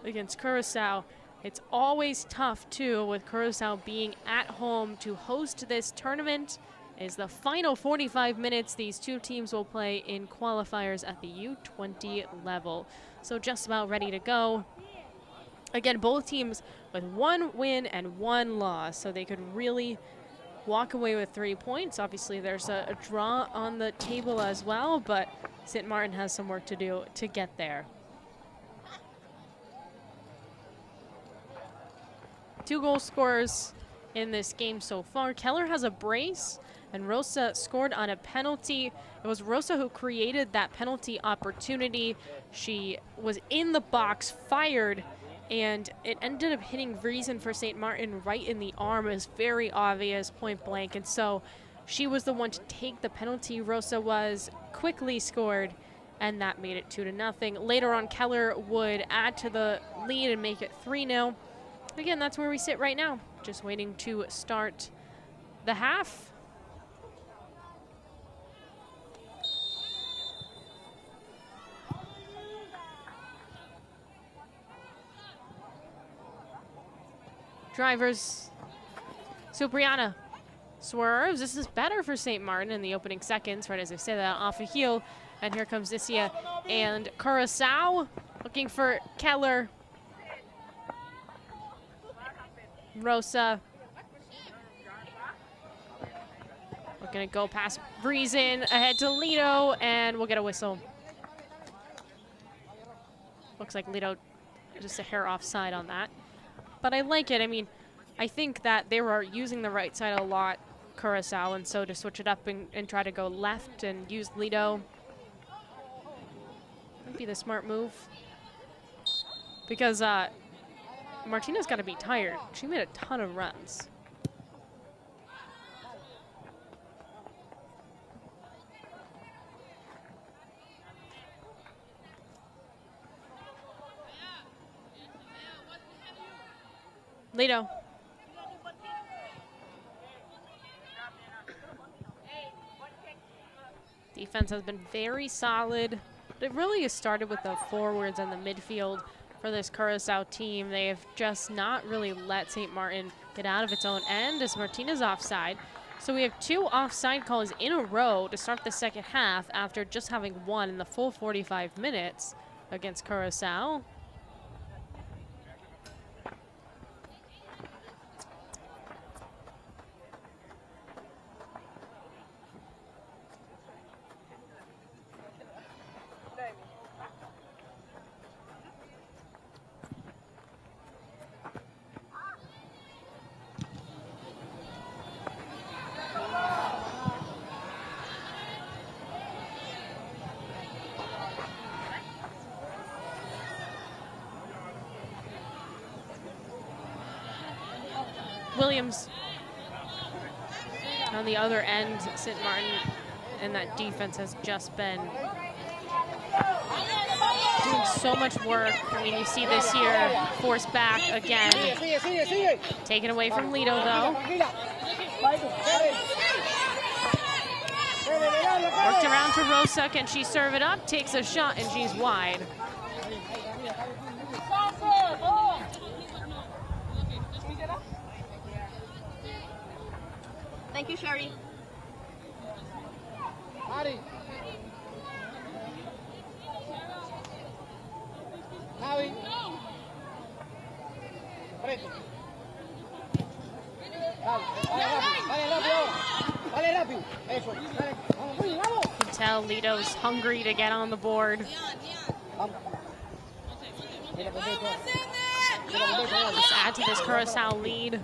against Curaçao. It's always tough, too, with Curaçao being at home to host this tournament. Is the final 45 minutes these two teams will play in qualifiers at the U20 level. So just about ready to go. Again, both teams with 1 win and 1 loss, so they could really walk away with 3 points. Obviously, there's a draw on the table as well, but St. Maarten has some work to do to get there. 2 goal scorers in this game so far. Keller has a brace, and Rosa scored on a penalty. It was Rosa who created that penalty opportunity. She was in the box, fired, and it ended up hitting Vriesen for St. Maarten right in the arm. It was very obvious, point blank, and so she was the one to take the penalty. Rosa was quickly scored, and that made it 2-0. Later on, Keller would add to the lead and make it 3-0. Again, that's where we sit right now, just waiting to start the half. Drivers, Supriana swerves. This is better for St. Maarten in the opening seconds, right as I say that, off a heel. And here comes Isia and Curaçao looking for Keller. Rosa. We're gonna go past Vriesen, ahead to Lido, and we'll get a whistle. Looks like Lido just a hair offside on that. But I like it. I mean, I think that they were using the right side a lot, Curaçao, and so to switch it up and try to go left and use Lido would be the smart move. Because Martina's got to be tired. She made a ton of runs. Lido. Defense has been very solid. It really has started with the forwards and the midfield for this Curaçao team. They have just not really let St. Maarten get out of its own end as Martina's offside. So we have 2 offside calls in a row to start the second half after just having 1 in the full 45 minutes against Curaçao. Williams on the other end. St. Maarten and that defense has just been doing so much work. I mean, you see this here, forced back again. Taken away from Lido, though. Worked around to Rosa. Can she serve it up? Takes a shot, and she's wide. Thank you, Sherry. Mari. Maui. Preto. Vale rápido. Eso. Dale. Vamos, vamos. You can tell Lido's hungry to get on the board. Just add to this Curaçao lead.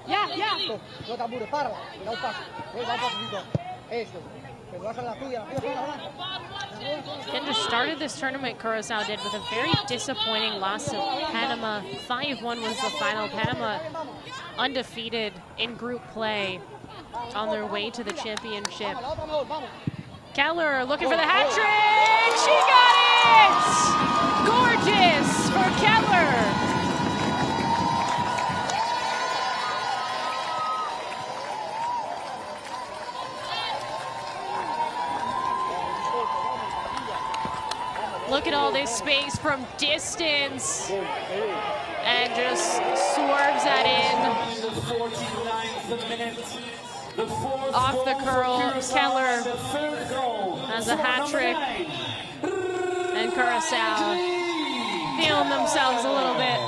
Again, just started this tournament, Curaçao did, with a very disappointing loss to Panama. 5-1 was the final. Panama undefeated in group play on their way to the championship. Keller looking for the hat trick. She got it! Gorgeous for Keller. Look at all this space from distance. And just swerves that in. The 49th minute. The fourth Off the goal curl, for Curaçao, Keller and the third goal has a for hat number trick. 9. And Curaçao feeling themselves a little bit.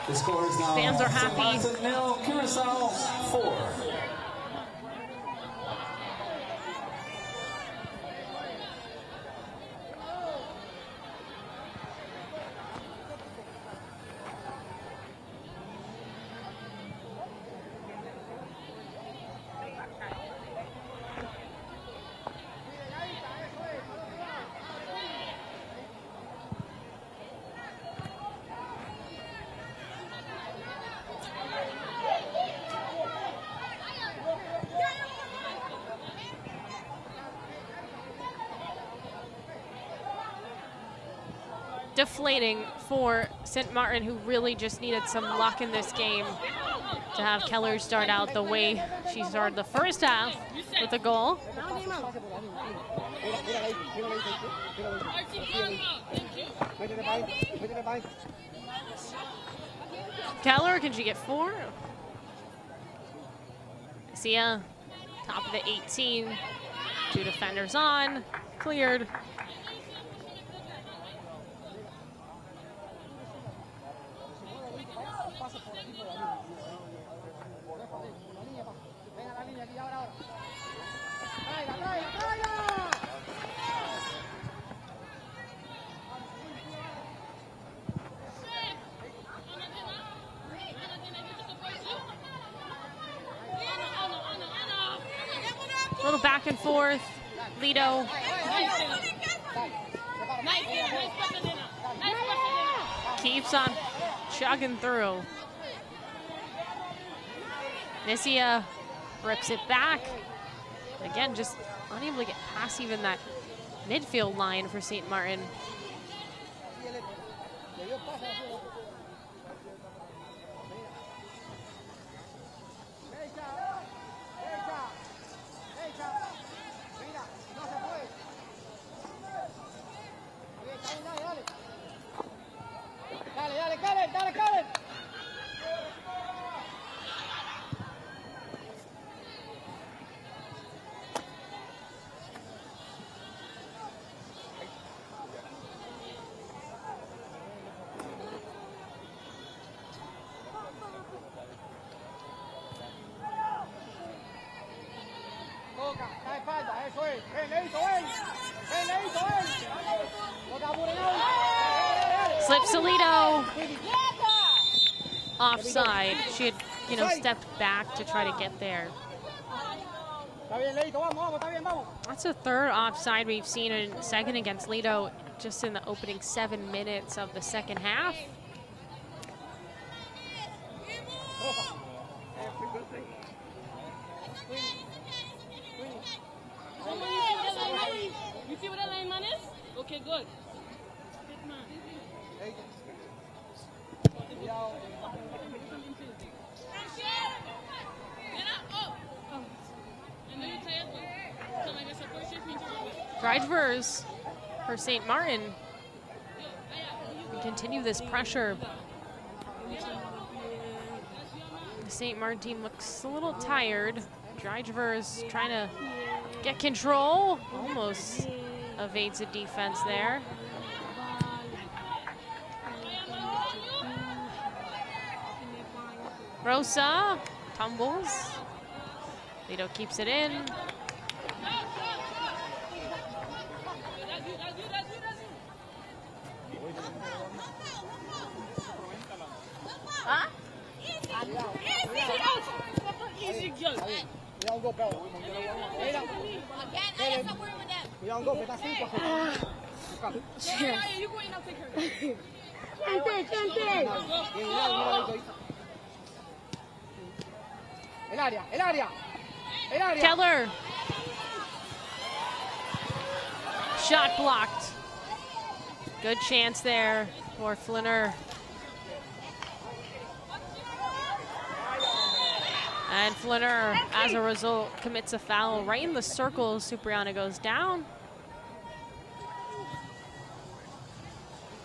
The score is now Fans are happy. Sint Maarten 0, Curaçao 4. Deflating for St. Maarten, who really just needed some luck in this game to have Keller start out the way she started the first half with a goal. Keller, can she get 4? Sia, top of the 18. 2 defenders on, cleared. A little back and forth. Lido. Keeps on chugging through. Nissia rips it back. Again, just unable to get past even that midfield line for St. Maarten. Slips to Lido. Offside. She had, stepped back to try to get there. That's the third offside we've seen in second against Lido just in the opening 7 minutes of the second half. You see what that line man is? Okay, good. Drivers for St. Maarten. We continue this pressure. The St. Maarten team looks a little tired. Drivers trying to get control. Almost evades a defense there. Rosa tumbles. Lido keeps it in. Huh? Easy girl. You go in and take her. El área. Keller. Shot blocked. Good chance there for Flinner. And Flinner, as a result, commits a foul right in the circle. Supriana goes down.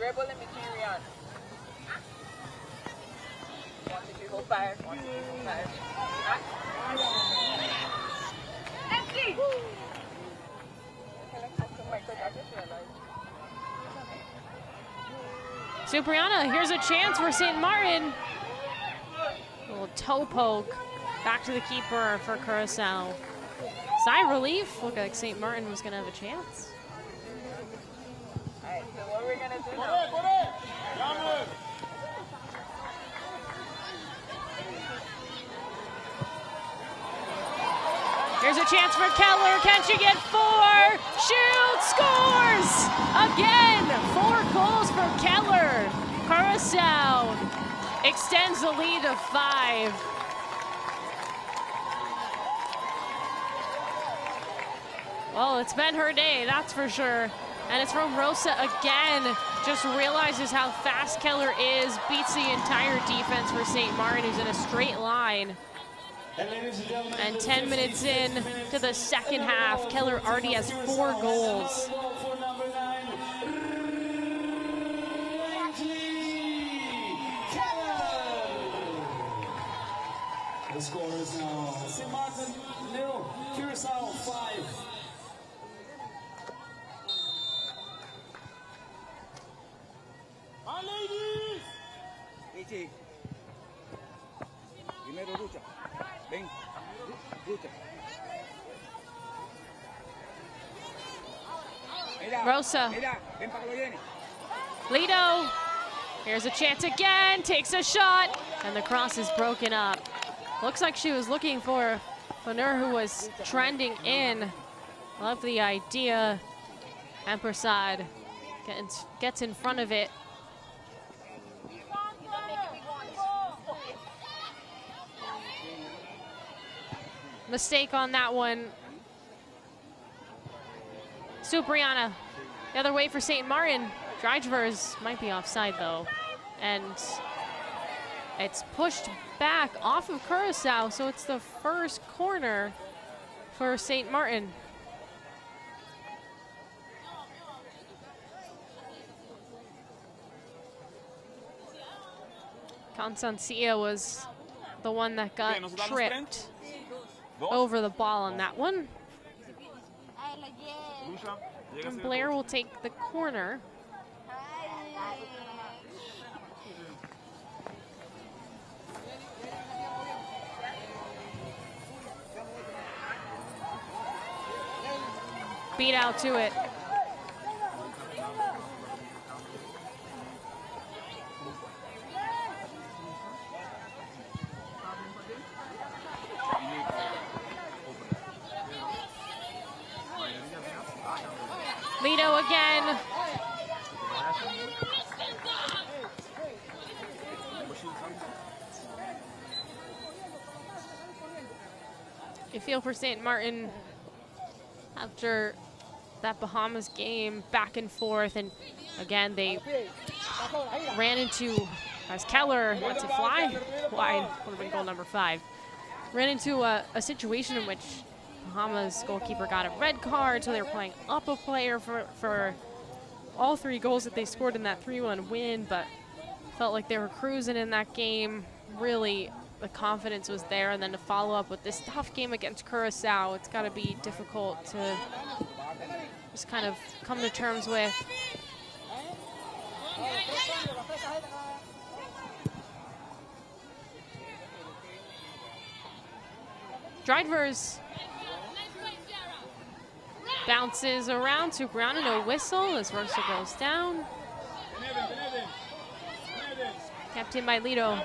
Dribble in between Rihanna. 1, 2, 3, hold fire. 1, 2, 3, hold fire. Empty! Supriana, here's a chance for St. Maarten. A little toe poke back to the keeper for Curaçao. Sigh of relief. Looked like St. Maarten was going to have a chance. Alright, so what we're going to do now. Here's a chance for Keller. Can she get 4? Shoot! Scores! Again! 4 goals for Keller. Curaçao extends the lead to 5. Well, it's been her day, that's for sure. And it's from Rosa again. Just realizes how fast Keller is. Beats the entire defense for St. Maarten, who's in a straight line. And 10 minutes in to the second half, Keller already has 4 goals. The score is now St. Maarten 0, Curaçao 5. Ladies! Ichi. Primero lucha. Ven. Lucha. Rosa. Ven para que lo llene. Lido. Here's a chance again. Takes a shot. And the cross is broken up. Looks like she was looking for Bonheur, who was trending in. Love the idea. Ampersad gets in front of it. Mistake on that one. Supriana, the other way for St. Maarten. Drijvers might be offside though. And it's pushed back off of Curaçao, so it's the first corner for St. Maarten. Constancia was the one that got tripped over the ball on that one. And Blair will take the corner. Beat out to it. Lido again. You feel for St. Maarten after that Bahamas game, back and forth, and again they ran into, as Keller lets it fly wide, would have been goal number 5. Ran into a situation in which Bahamas goalkeeper got a red card, so they were playing up a player for all 3 goals that they scored in that 3-1 win, but felt like they were cruising in that game. Really, the confidence was there, and then to follow up with this tough game against Curaçao, it's got to be difficult to just kind of come to terms with. Drijvers bounces around to Brown and a whistle as Rosa goes down. Kept in by Lido.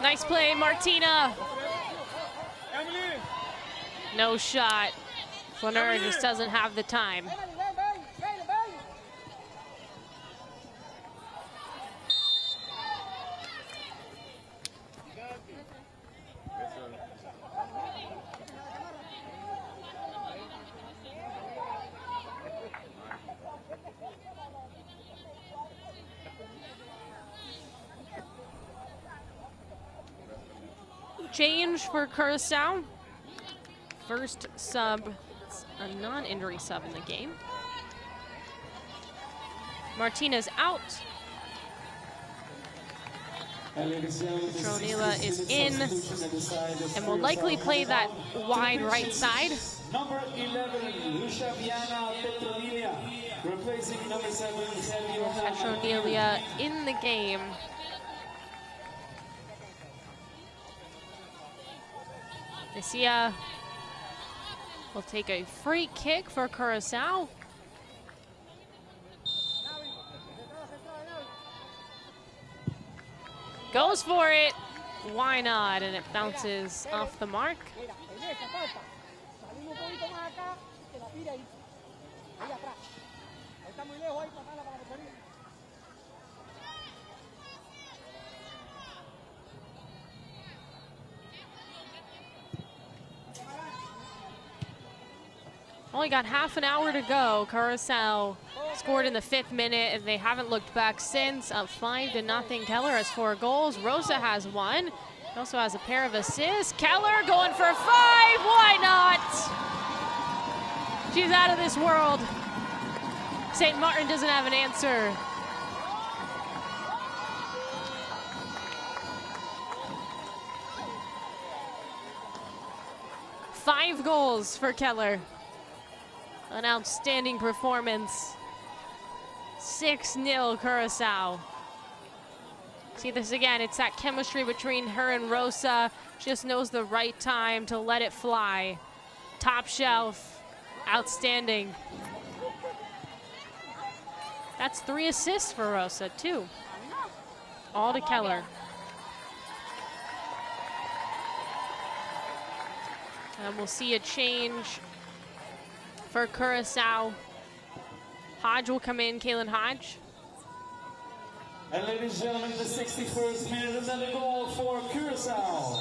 Nice play, Martina. No shot. Bonheur just doesn't have the time. change for Curaçao. First sub, a non-injury sub in the game. Martinez out. Tronila is in and will likely play that wide right side. Number 11, Lucia Viana Petronilia, replacing number 7, Tronila in the game. Isia will take a free kick for Curaçao. Goes for it. Why not? And it bounces off the mark. Mira, en esa falta. Salimos un poquito más acá, que la tira ahí. Ahí atrás. Ahí está muy lejos, ahí pasarla para la portería. Only got half an hour to go. Curaçao scored in the 5th minute, and they haven't looked back since. Up 5-0. Keller has 4 goals. Rosa has 1. He also has a pair of assists. Keller going for 5. Why not? She's out of this world. St. Maarten doesn't have an answer. Five goals for Keller. An outstanding performance. 6-0 Curaçao. See this again, it's that chemistry between her and Rosa. She just knows the right time to let it fly. Top shelf, outstanding. That's 3 assists for Rosa, too. All to Keller. And we'll see a change for Curaçao. Hodge will come in, Kaylin Hodge. And ladies and gentlemen, the 61st minute, another goal for Curaçao.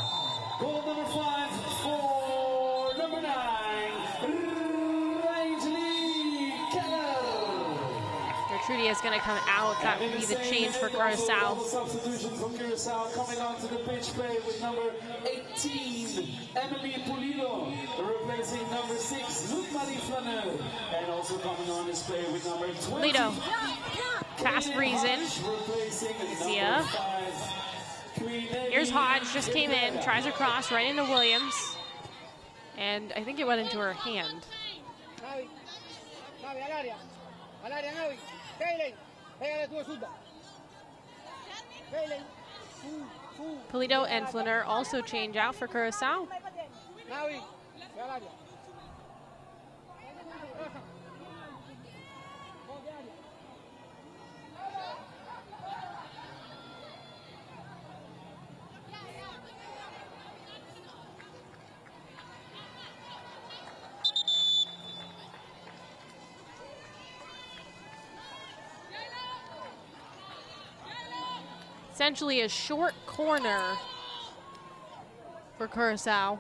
Goal number 5 for number 9, Trudy is going to come out. That would be the change for Curaçao. Substitution for Curaçao coming onto the pitch play with number 18, Emily Pulido, replacing number 6, Luke Marie Flaneur, and also coming on display with number 20. Lido. Fast breeze in. Zia. Here's Hodge, just came in, tries her cross right into Williams. And I think it went into her hand. Navi, al área, Navi. Kaylin, pégale tú de zurda. Kaylin, Pulido and Flaneur also change out for Curaçao. Navi, ve al área. Essentially a short corner for Curaçao.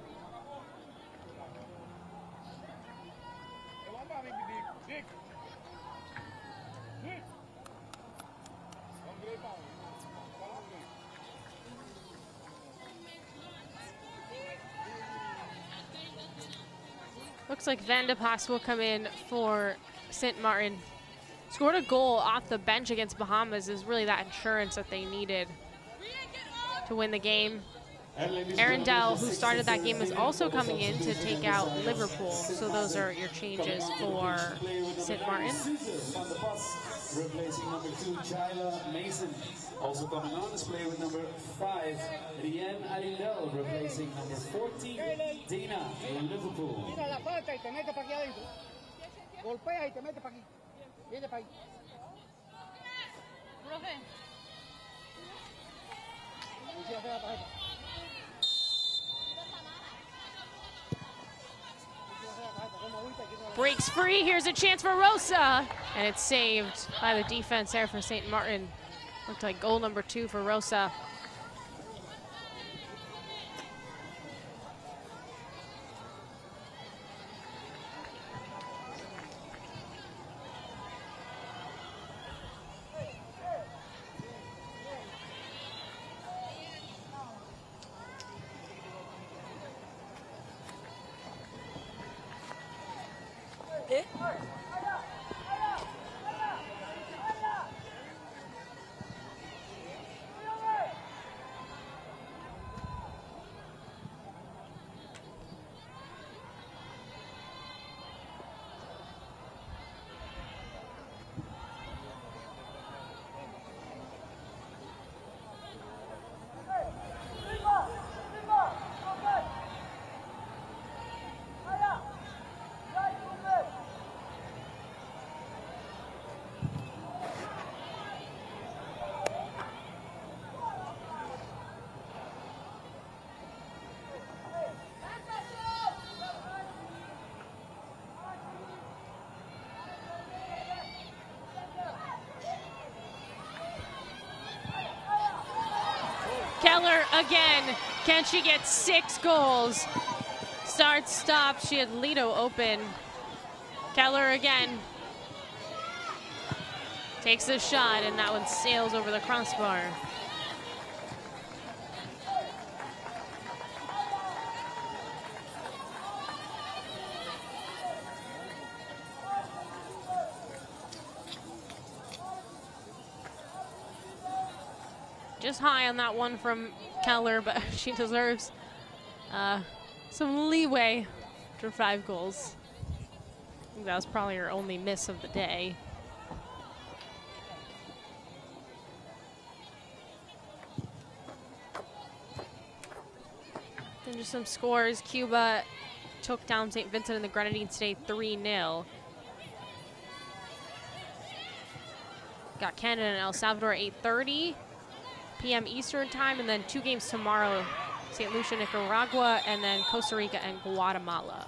Looks like Van de Pas will come in for Sint Maarten. Scored a goal off the bench against Bahamas is really that insurance that they needed to win the game. Arundel, who started that game, is also coming in to take out Liverpool. So those are your changes for Sint Maarten. Replacing number 2, Chyla Mason. Also coming on display with number 5, Rian Arundel, replacing number 14, Dina in Liverpool. Mira la falta y te metes para aquí adentro. Golpea y te metes para aquí. Viene para ahí. Profe. Breaks free, here's a chance for Rosa. And it's saved by the defense there for St. Maarten. Looked like goal number 2 for Rosa. Keller again. Can she get 6 goals? Start, stop. She had Lido open. Keller again. Takes a shot, and that one sails over the crossbar. Just high on that one from Keller, but she deserves some leeway for 5 goals. I think that was probably her only miss of the day. Then just some scores. Cuba took down St. Vincent and the Grenadines today 3-0. Got Canada and El Salvador 8:30 p.m. Eastern time, and then 2 games tomorrow, St. Lucia, Nicaragua, and then Costa Rica and Guatemala.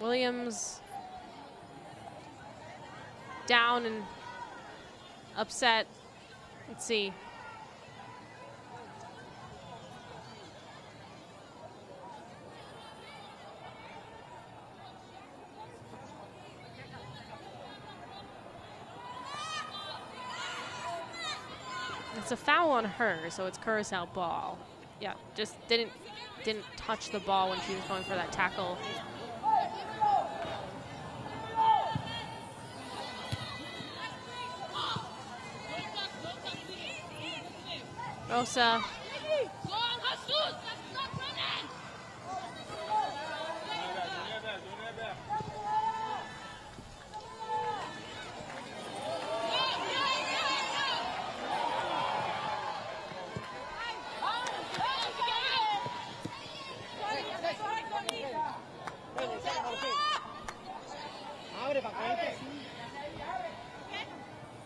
Williams down and upset. Let's see. It's a foul on her, so it's Curaçao ball. Yeah, just didn't touch the ball when she was going for that tackle. Rosa.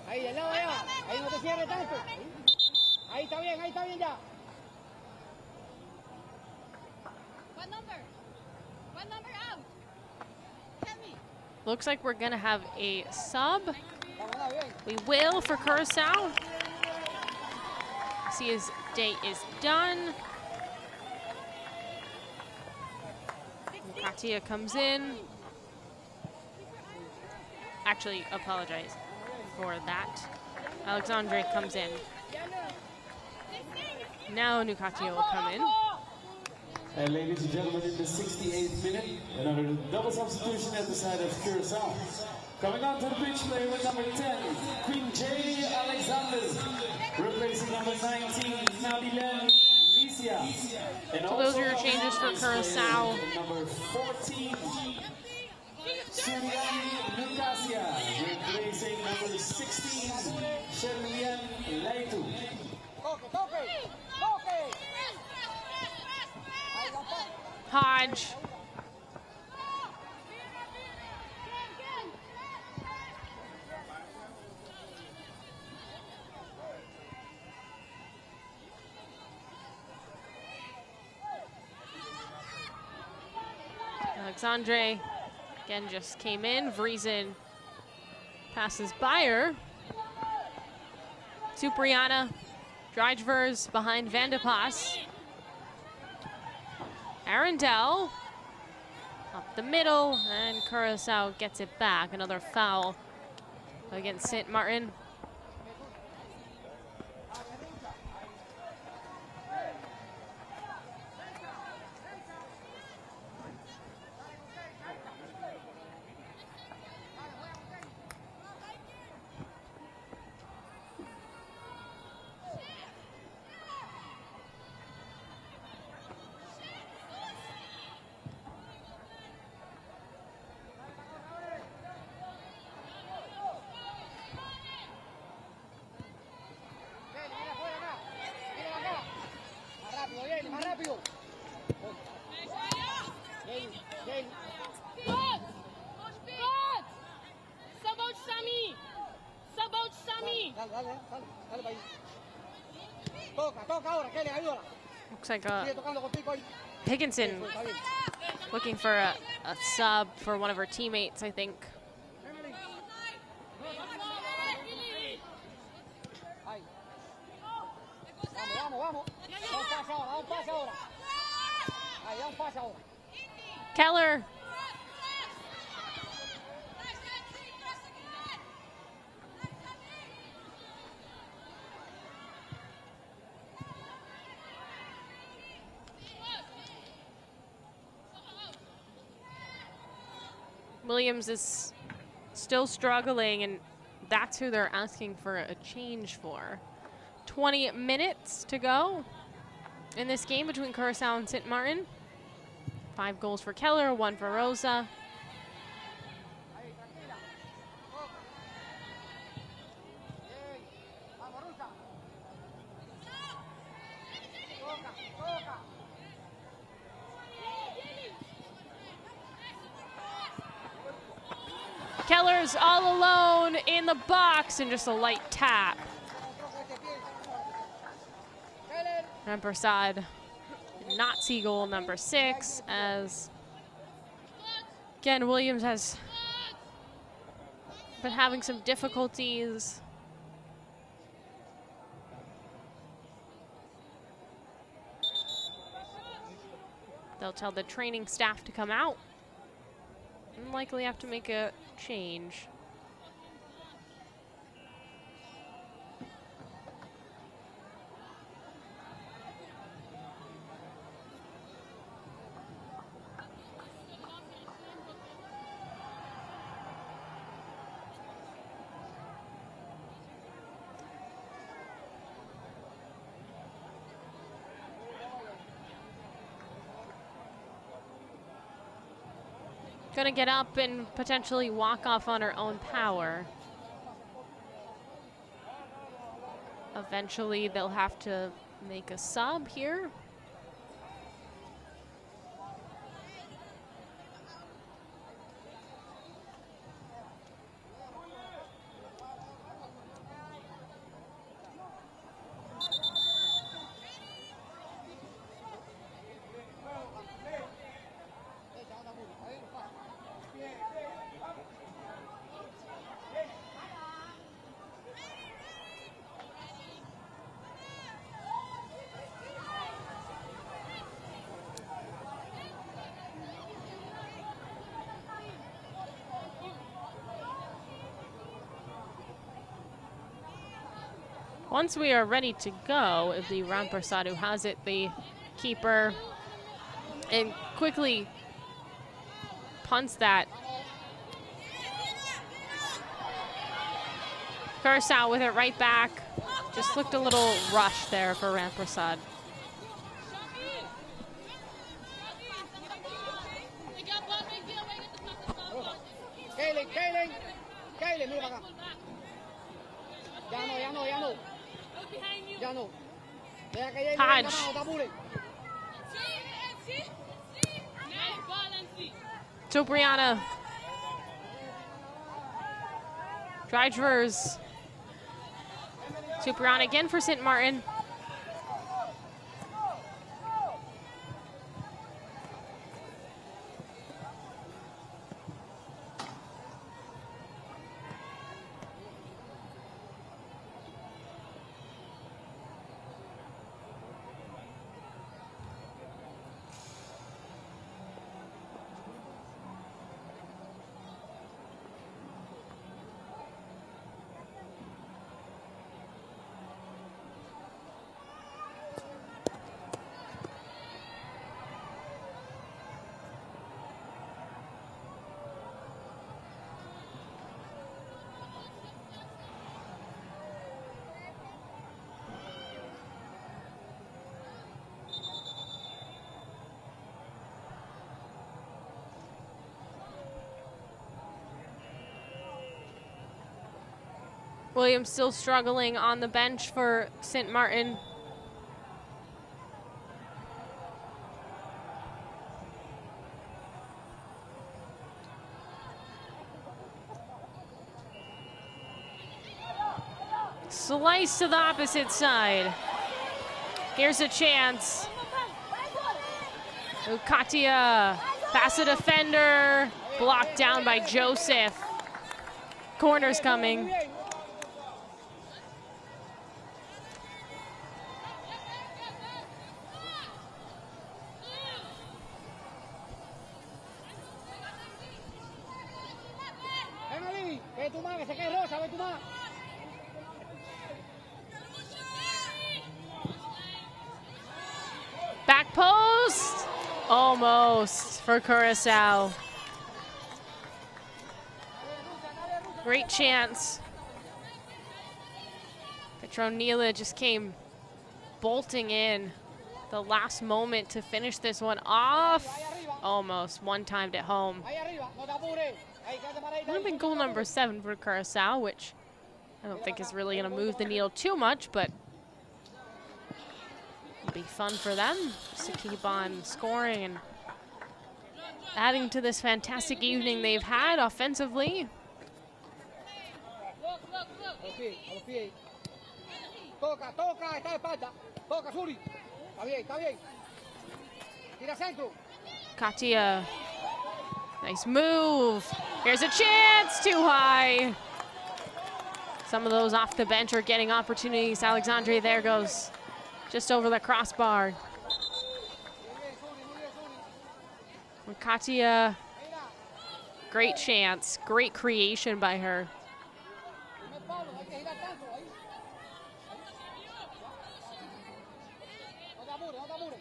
Ahí, del lado de allá. Ahí no te cierres tanto. Ahí está bien ya. What number? What number out? Tell me. Looks like we're gonna have a sub. We will for Curaçao. See, his day is done. Katia comes in. Actually, apologize for that. Alexandre comes in. Now Nukatia will come in. And ladies and gentlemen, in the 68th minute, another double substitution at the side of Curaçao. Coming on to the pitch play with number 10, Queen J. Alexander, replacing number 19, Nabilen Licia. And So those are your changes for Curaçao. Number 14, Surian Nukasia, replacing number 16, Sherlian Laitu. Hodge. Alexandre again just came in. Vriesen passes by her. Supriana, Drijvers behind Van de Pas. Arundel up the middle, and Curaçao gets it back. Another foul against St. Maarten. Toca, toca ahora, Kelly, ayúdala. Looks like Sigue tocando con pico ahí. Higginson Eso, está bien. looking for a sub for one of her teammates, I think. Ahí. Vamos, vamos, vamos. Da un pase ahora, da un pase ahora. Ahí, da un pase ahora. Keller. Williams is still struggling, and that's who they're asking for a change for. 20 minutes to go in this game between Curaçao and Sint Maarten. 5 goals for Keller, 1 for Rosa. Ahí, tranquila. Toca. Bien. Vamos, Rosa. Toca, toca. Keller's all alone in the box and just a light tap. And Prasad did not see goal number 6, as again Williams has been having some difficulties. They'll tell the training staff to come out and likely have to make a change. Gonna get up and potentially walk off on her own power. Eventually they'll have to make a sub here. Once we are ready to go, it'll be Ramprasad who has it, the keeper, and quickly punts that. Curaçao with it right back. Just looked a little rushed there for Ramprasad. Kaylee, mira acá. Ya no. Ya no. Deja que llegue Hodge. la mano, te apures. So Brianna. Drivers. So Brianna again for Sint Maarten. Williams still struggling on the bench for Sint Maarten. Slice to the opposite side. Here's a chance. Katia, pass a defender, blocked down by Joseph. Corner's coming. Emily, ve tu más, que se quede Rosa, ve tu más. Back post, almost for Curaçao. Great chance. Petronila just came bolting in the last moment to finish this one off. Almost one-timed at home. Ahí arriba, no te apures. Ahí, quédate paradito. Would have been goal number 7 for Curaçao, which I don't think is really going to move the needle too much, but it'll be fun for them just to keep on scoring and adding to this fantastic evening they've had offensively. A los pies. Toca, toca, está de espalda. Toca, Suri. Está bien, está bien. Tira centro. Katia, nice move. Here's a chance, too high. Some of those off the bench are getting opportunities. Alexandre there goes just over the crossbar. Katia, great chance, great creation by her. Pablo, hay que girar tanto ahí. No te apures, no te apures.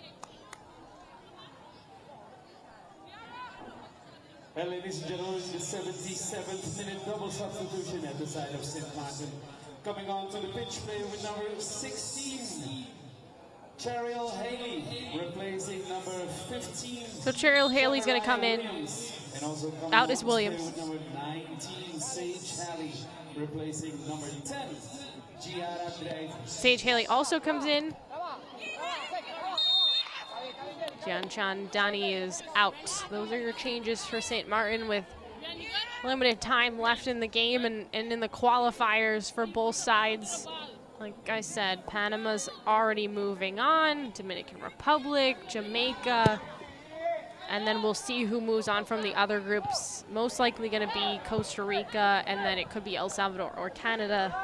And ladies and gentlemen, the 77th minute double substitution at the side of Sint Maarten. Coming on to the pitch, player with number 16, Cheryl Haley, replacing number 15. So Cheryl Haley's going to come in. And also coming Out on is to Williams. play with number 19, Sage Haley, replacing number 10, Giara Drijf. Sage Haley also comes in. Jianchan Dani is out. Those are your changes for St. Maarten with limited time left in the game and in the qualifiers for both sides. Like I said, Panama's already moving on, Dominican Republic, Jamaica, and then we'll see who moves on from the other groups. Most likely going to be Costa Rica, and then it could be El Salvador or Canada.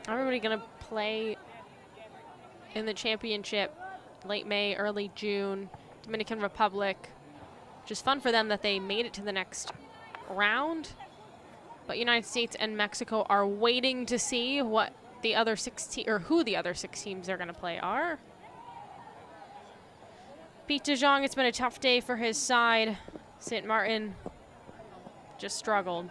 Everybody going to play in the championship late May, early June. Dominican Republic. Just fun for them that they made it to the next round. But United States and Mexico are waiting to see what the other 16 or who the other 6 teams they're going to play are. Pete de Jong, it's been a tough day for his side. St. Maarten just struggled.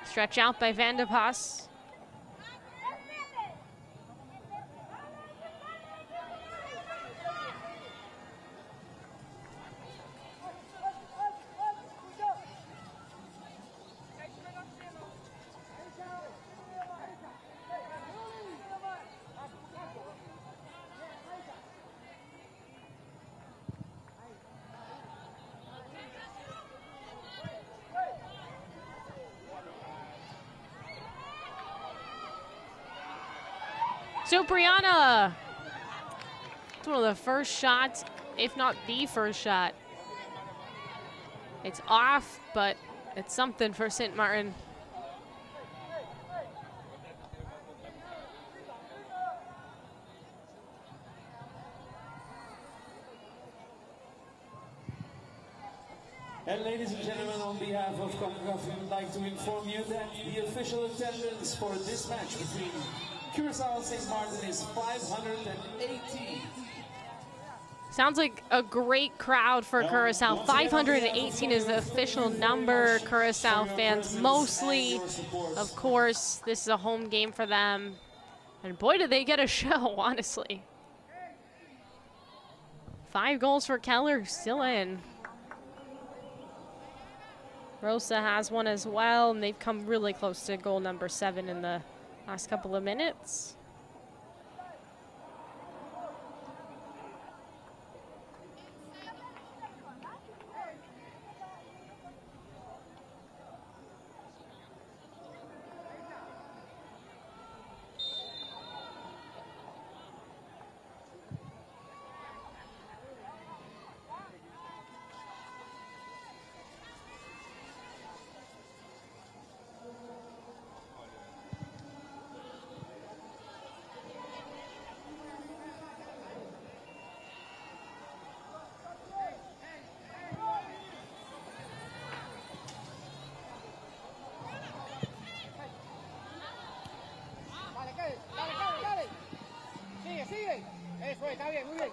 Stretch out by Van de Pas. Supriana. It's one of the first shots, if not the first shot. It's off, but it's something for St. Maarten. And ladies and gentlemen, on behalf of Concacaf, we would like to inform you that the official attendance for this match between Curaçao and St. Maarten is 580. Sounds like a great crowd for Curaçao. 518 is the official number. Curaçao fans mostly. Of course, this is a home game for them. And boy, did they get a show, honestly. 5 goals for Keller, still in. Rosa has one as well, and they've come really close to goal number 7 in the last couple of minutes. Eso es, está bien, muy bien.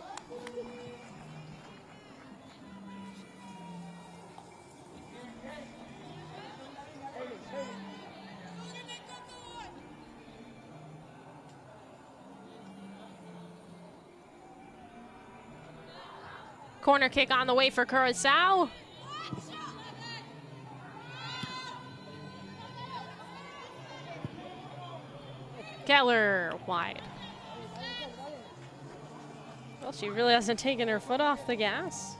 Corner kick on the way for Curaçao. Keller wide. Well, she really hasn't taken her foot off the gas.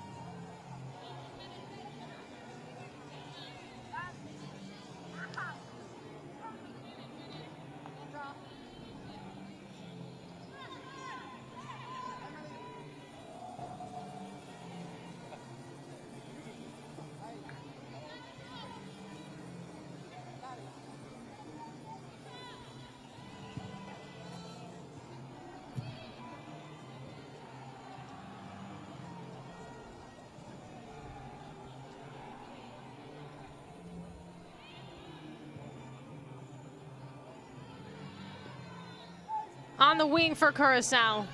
On the wing for Curaçao.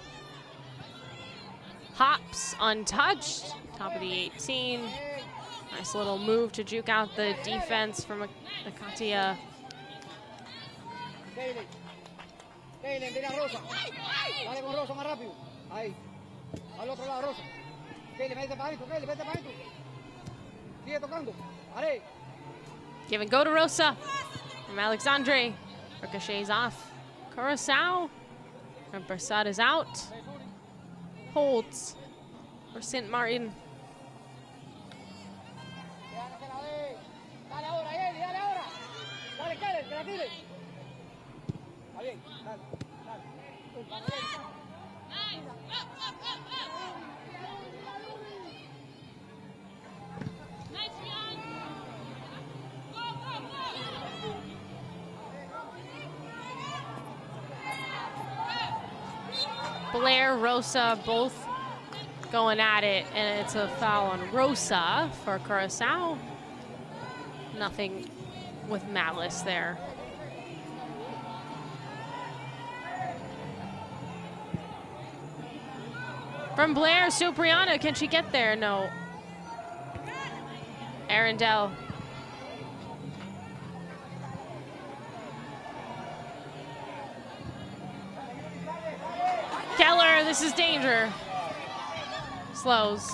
Hops untouched, top of the 18. Nice little move to juke out the defense from Katia. Keilen, mira Rosa. Dale con Rosa más rápido. Ahí. Al otro lado, Rosa. Keilen, vete para adentro, Keilen, vete para adentro. Sigue tocando. Vale. Give and go to Rosa from Alexandre. Ricochet's off. Curaçao. And Bersad is out. Holds for Sint Maarten. Dale ahora, Eli, dale ahora. Dale, Keilen, que la tire. Está bien, dale, dale. Blair, Rosa, both going at it, and it's a foul on Rosa for Curaçao. Nothing with malice there. From Blair, Supriana, can she get there? No. Arundel. Keller, this is danger. Slows.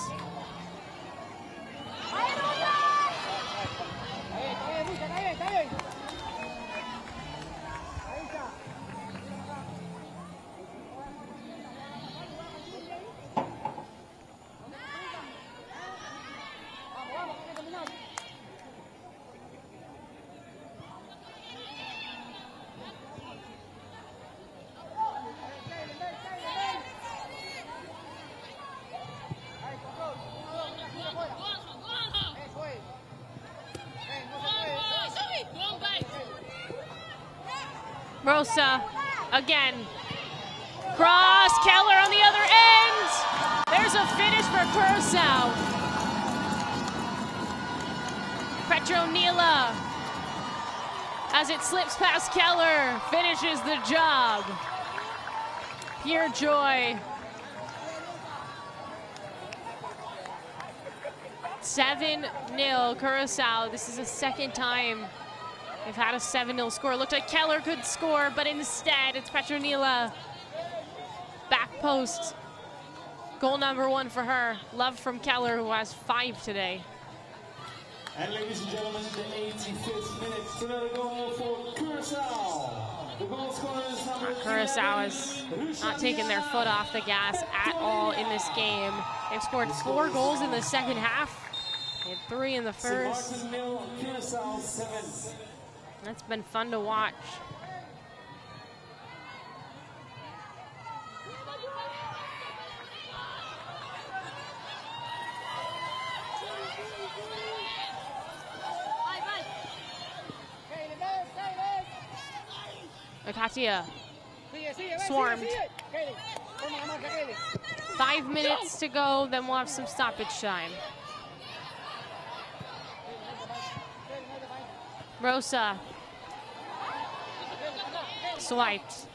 Rosa, again. Cross, Keller on the other end. There's a finish for Curaçao. Petronila, as it slips past Keller, finishes the job. Pure joy. 7-0 Curaçao. This is the second time they've had a 7-0 score. Looked like Keller could score, but instead it's Petronila. Back post. Goal number 1 for her. Love from Keller, who has 5 today. And ladies and gentlemen, the 85th minute, another goal for Curaçao. The goal scorer is number Curaçao has not taken their foot off the gas at all in this game. They've scored 4 goals in the second half. They had 3 in the first. Maarten 0, Curaçao 7. That's been fun to watch. Katia swarmed. 5 minutes to go, then we'll have some stoppage time. Rosa swiped.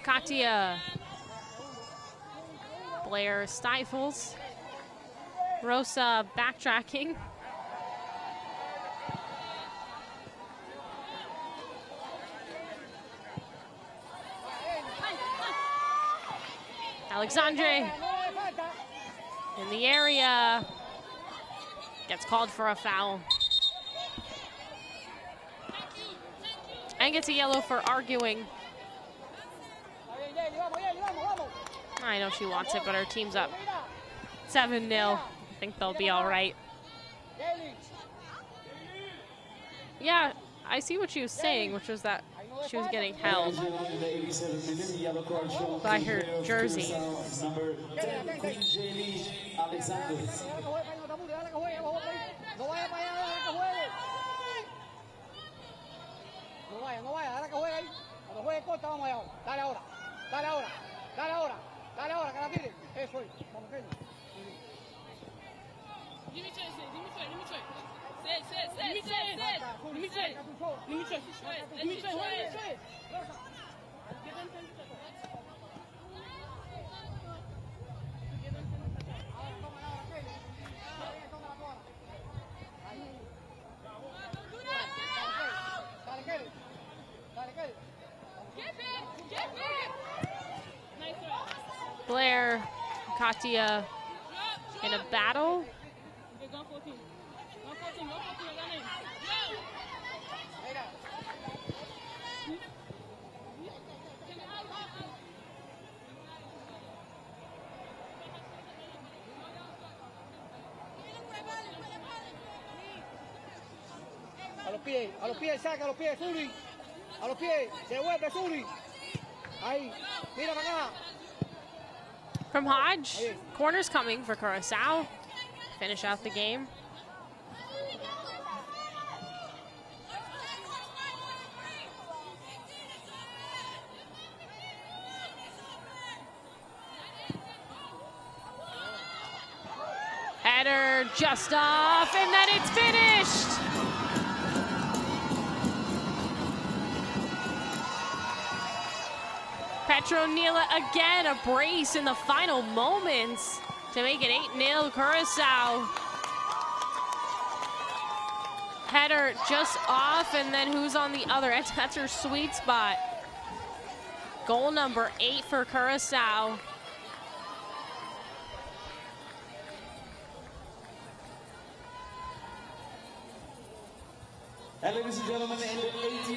Katia. Blair stifles. Rosa backtracking. Alexandre in the area. Gets called for a foul. And gets a yellow for arguing. I know she wants it, but her team's up 7-0. I think they'll be all right. Yeah, I see what she was saying, which was that she was getting held by her jersey. No vaya, ahora que juegue ahí. Cuando juegue corta, vamos allá. Dale ahora, dale ahora, dale ahora, dale ahora, que la tire. Eso es, vamos, Kelly. Blair, Katia in a battle. A los pies, saca a los pies, Suri. A los pies, devuelve, Suri. Ahí, mira para acá. From Hodge, corners coming for Curaçao. Finish out the game. Header just off, and then it's finished. Petronila again, a brace in the final moments to make it 8-0 Curaçao. Header just off, and then who's on the other end? That's her sweet spot. Goal number 8 for Curaçao. And ladies and gentlemen, in the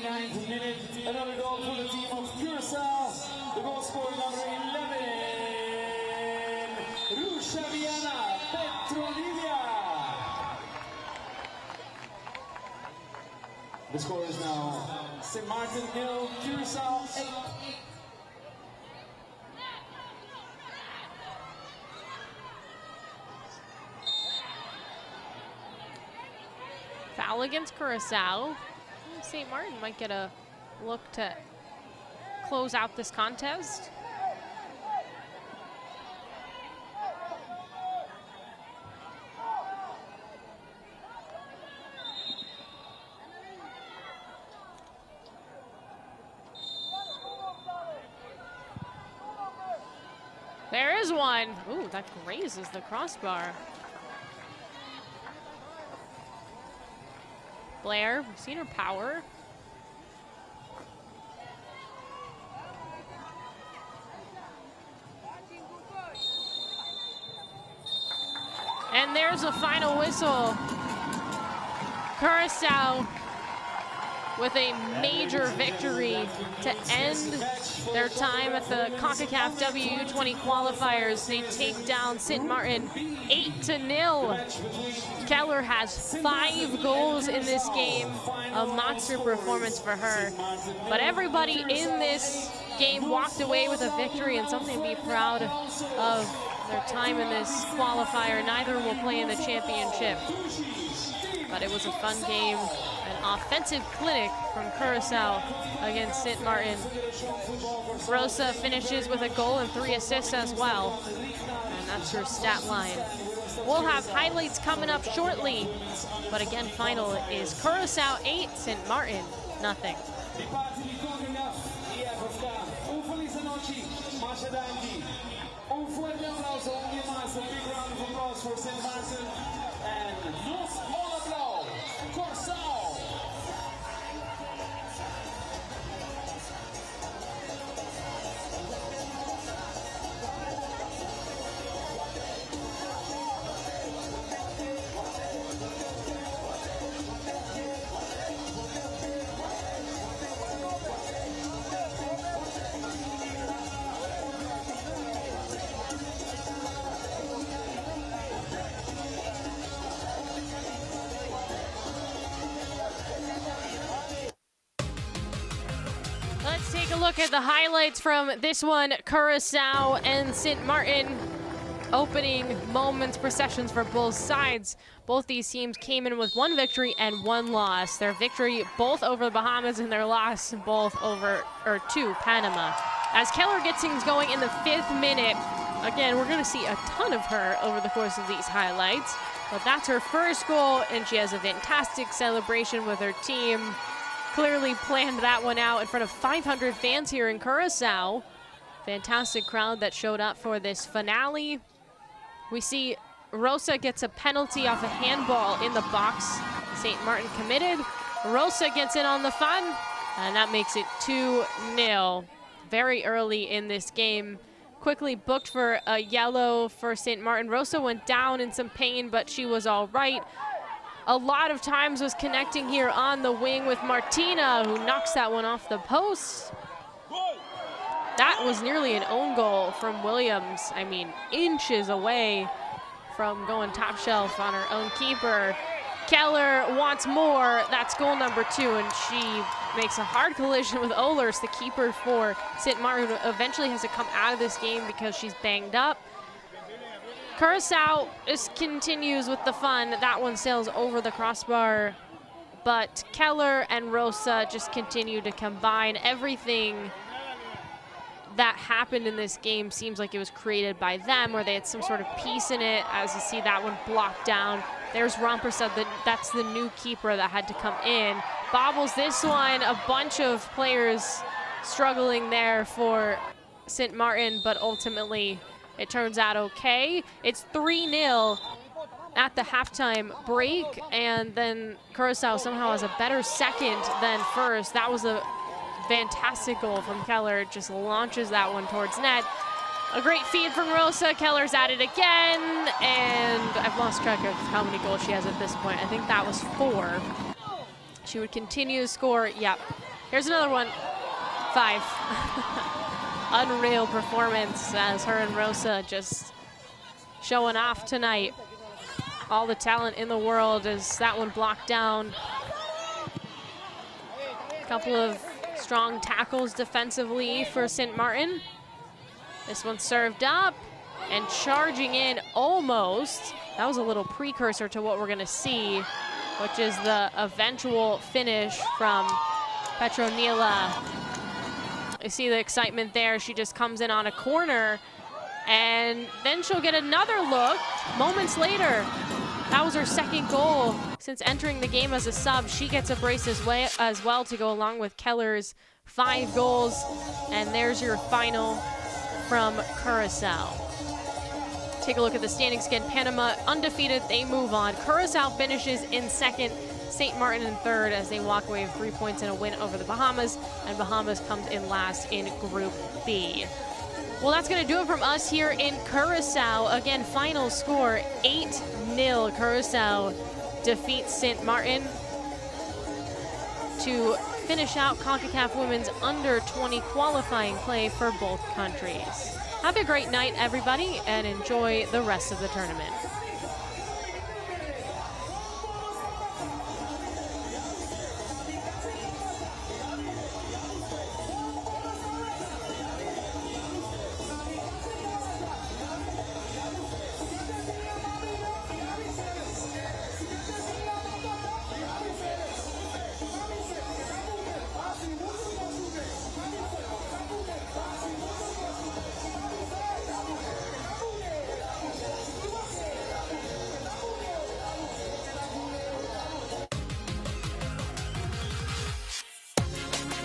89th minute, another goal for the team of Curaçao. The goal scorer number 11, Rushaviana Petronivia. The score is now St. Maarten 0, Curaçao 8. Foul against Curaçao. St. Maarten might get a look to close out this contest. There is one. Ooh, that grazes the crossbar. Blair, we've seen her power. And there's a final whistle. Curaçao with a major victory to end their time at the Concacaf W20 qualifiers. They take down Sint Maarten 8-0. Keller has 5 goals in this game, a monster performance for her. But everybody in this game walked away with a victory and something to be proud of their time in this qualifier. Neither will play in the championship. But it was a fun game, an offensive clinic from Curaçao against Sint Maarten. Rosa finishes with a goal and 3 assists as well. And that's her stat line. We'll have highlights coming up shortly. But again, final is Curaçao 8, Sint Maarten nothing. Di parte di Concacaf IFFK, un felice noche, más adelante. Un fuerte aplauso, un día más, a big round of applause for St. Maarten and nos applaus, Curaçao. Let's take a look at the highlights from this one. Curaçao and Sint Maarten. Opening moments, processions for both sides. Both these teams came in with 1 victory and 1 loss. Their victory both over the Bahamas and their loss both to Panama. As Keller gets things going in the 5th minute, again, we're going to see a ton of her over the course of these highlights. But that's her first goal, and she has a fantastic celebration with her team. Clearly planned that one out in front of 500 fans here in Curaçao. Fantastic crowd that showed up for this finale. We see Rosa gets a penalty off a handball in the box. St. Maarten committed. Rosa gets in on the fun, and that makes it 2-0. Very early in this game. Quickly booked for a yellow for St. Maarten. Rosa went down in some pain, but she was all right. A lot of times was connecting here on the wing with Martina, who knocks that one off the post. That was nearly an own goal from Williams. I mean, inches away from going top shelf on her own keeper. Keller wants more. That's goal number 2, and she makes a hard collision with Ohlers, the keeper for Sint Maarten, who eventually has to come out of this game because she's banged up. Curaçao just continues with the fun. That one sails over the crossbar, but Keller and Rosa just continue to combine. Everything that happened in this game seems like it was created by them, or they had some sort of piece in it. As you see, that one blocked down. There's Rompersad, that's the new keeper that had to come in. Bobbles this one, a bunch of players struggling there for St. Maarten, but ultimately it turns out okay. It's 3-0 at the halftime break, and then Curaçao somehow has a better second than first. That was a fantastic goal from Keller. Just launches that one towards net. A great feed from Rosa. Keller's at it again, and I've lost track of how many goals she has at this point. I think that was 4. She would continue to score. Yep. Here's another one. 5. Unreal performance as her and Rosa just showing off tonight. All the talent in the world as that one blocked down. A couple of strong tackles defensively for St. Maarten. This one served up and charging in almost. That was a little precursor to what we're going to see, which is the eventual finish from Petronila. You see the excitement there. She just comes in on a corner, and then she'll get another look moments later. That was her second goal since entering the game as a sub. She gets a brace as well to go along with Keller's 5 goals. And there's your final from Curaçao. Take a look at the standings again. Panama undefeated, they move on. Curaçao finishes in second. St. Maarten in third as they walk away with 3 points and a win over the Bahamas, and Bahamas comes in last in Group B. Well, that's going to do it from us here in Curaçao. Again, final score 8-0. Curaçao defeats St. Maarten to finish out Concacaf Women's Under-20 qualifying play for both countries. Have a great night, everybody, and enjoy the rest of the tournament.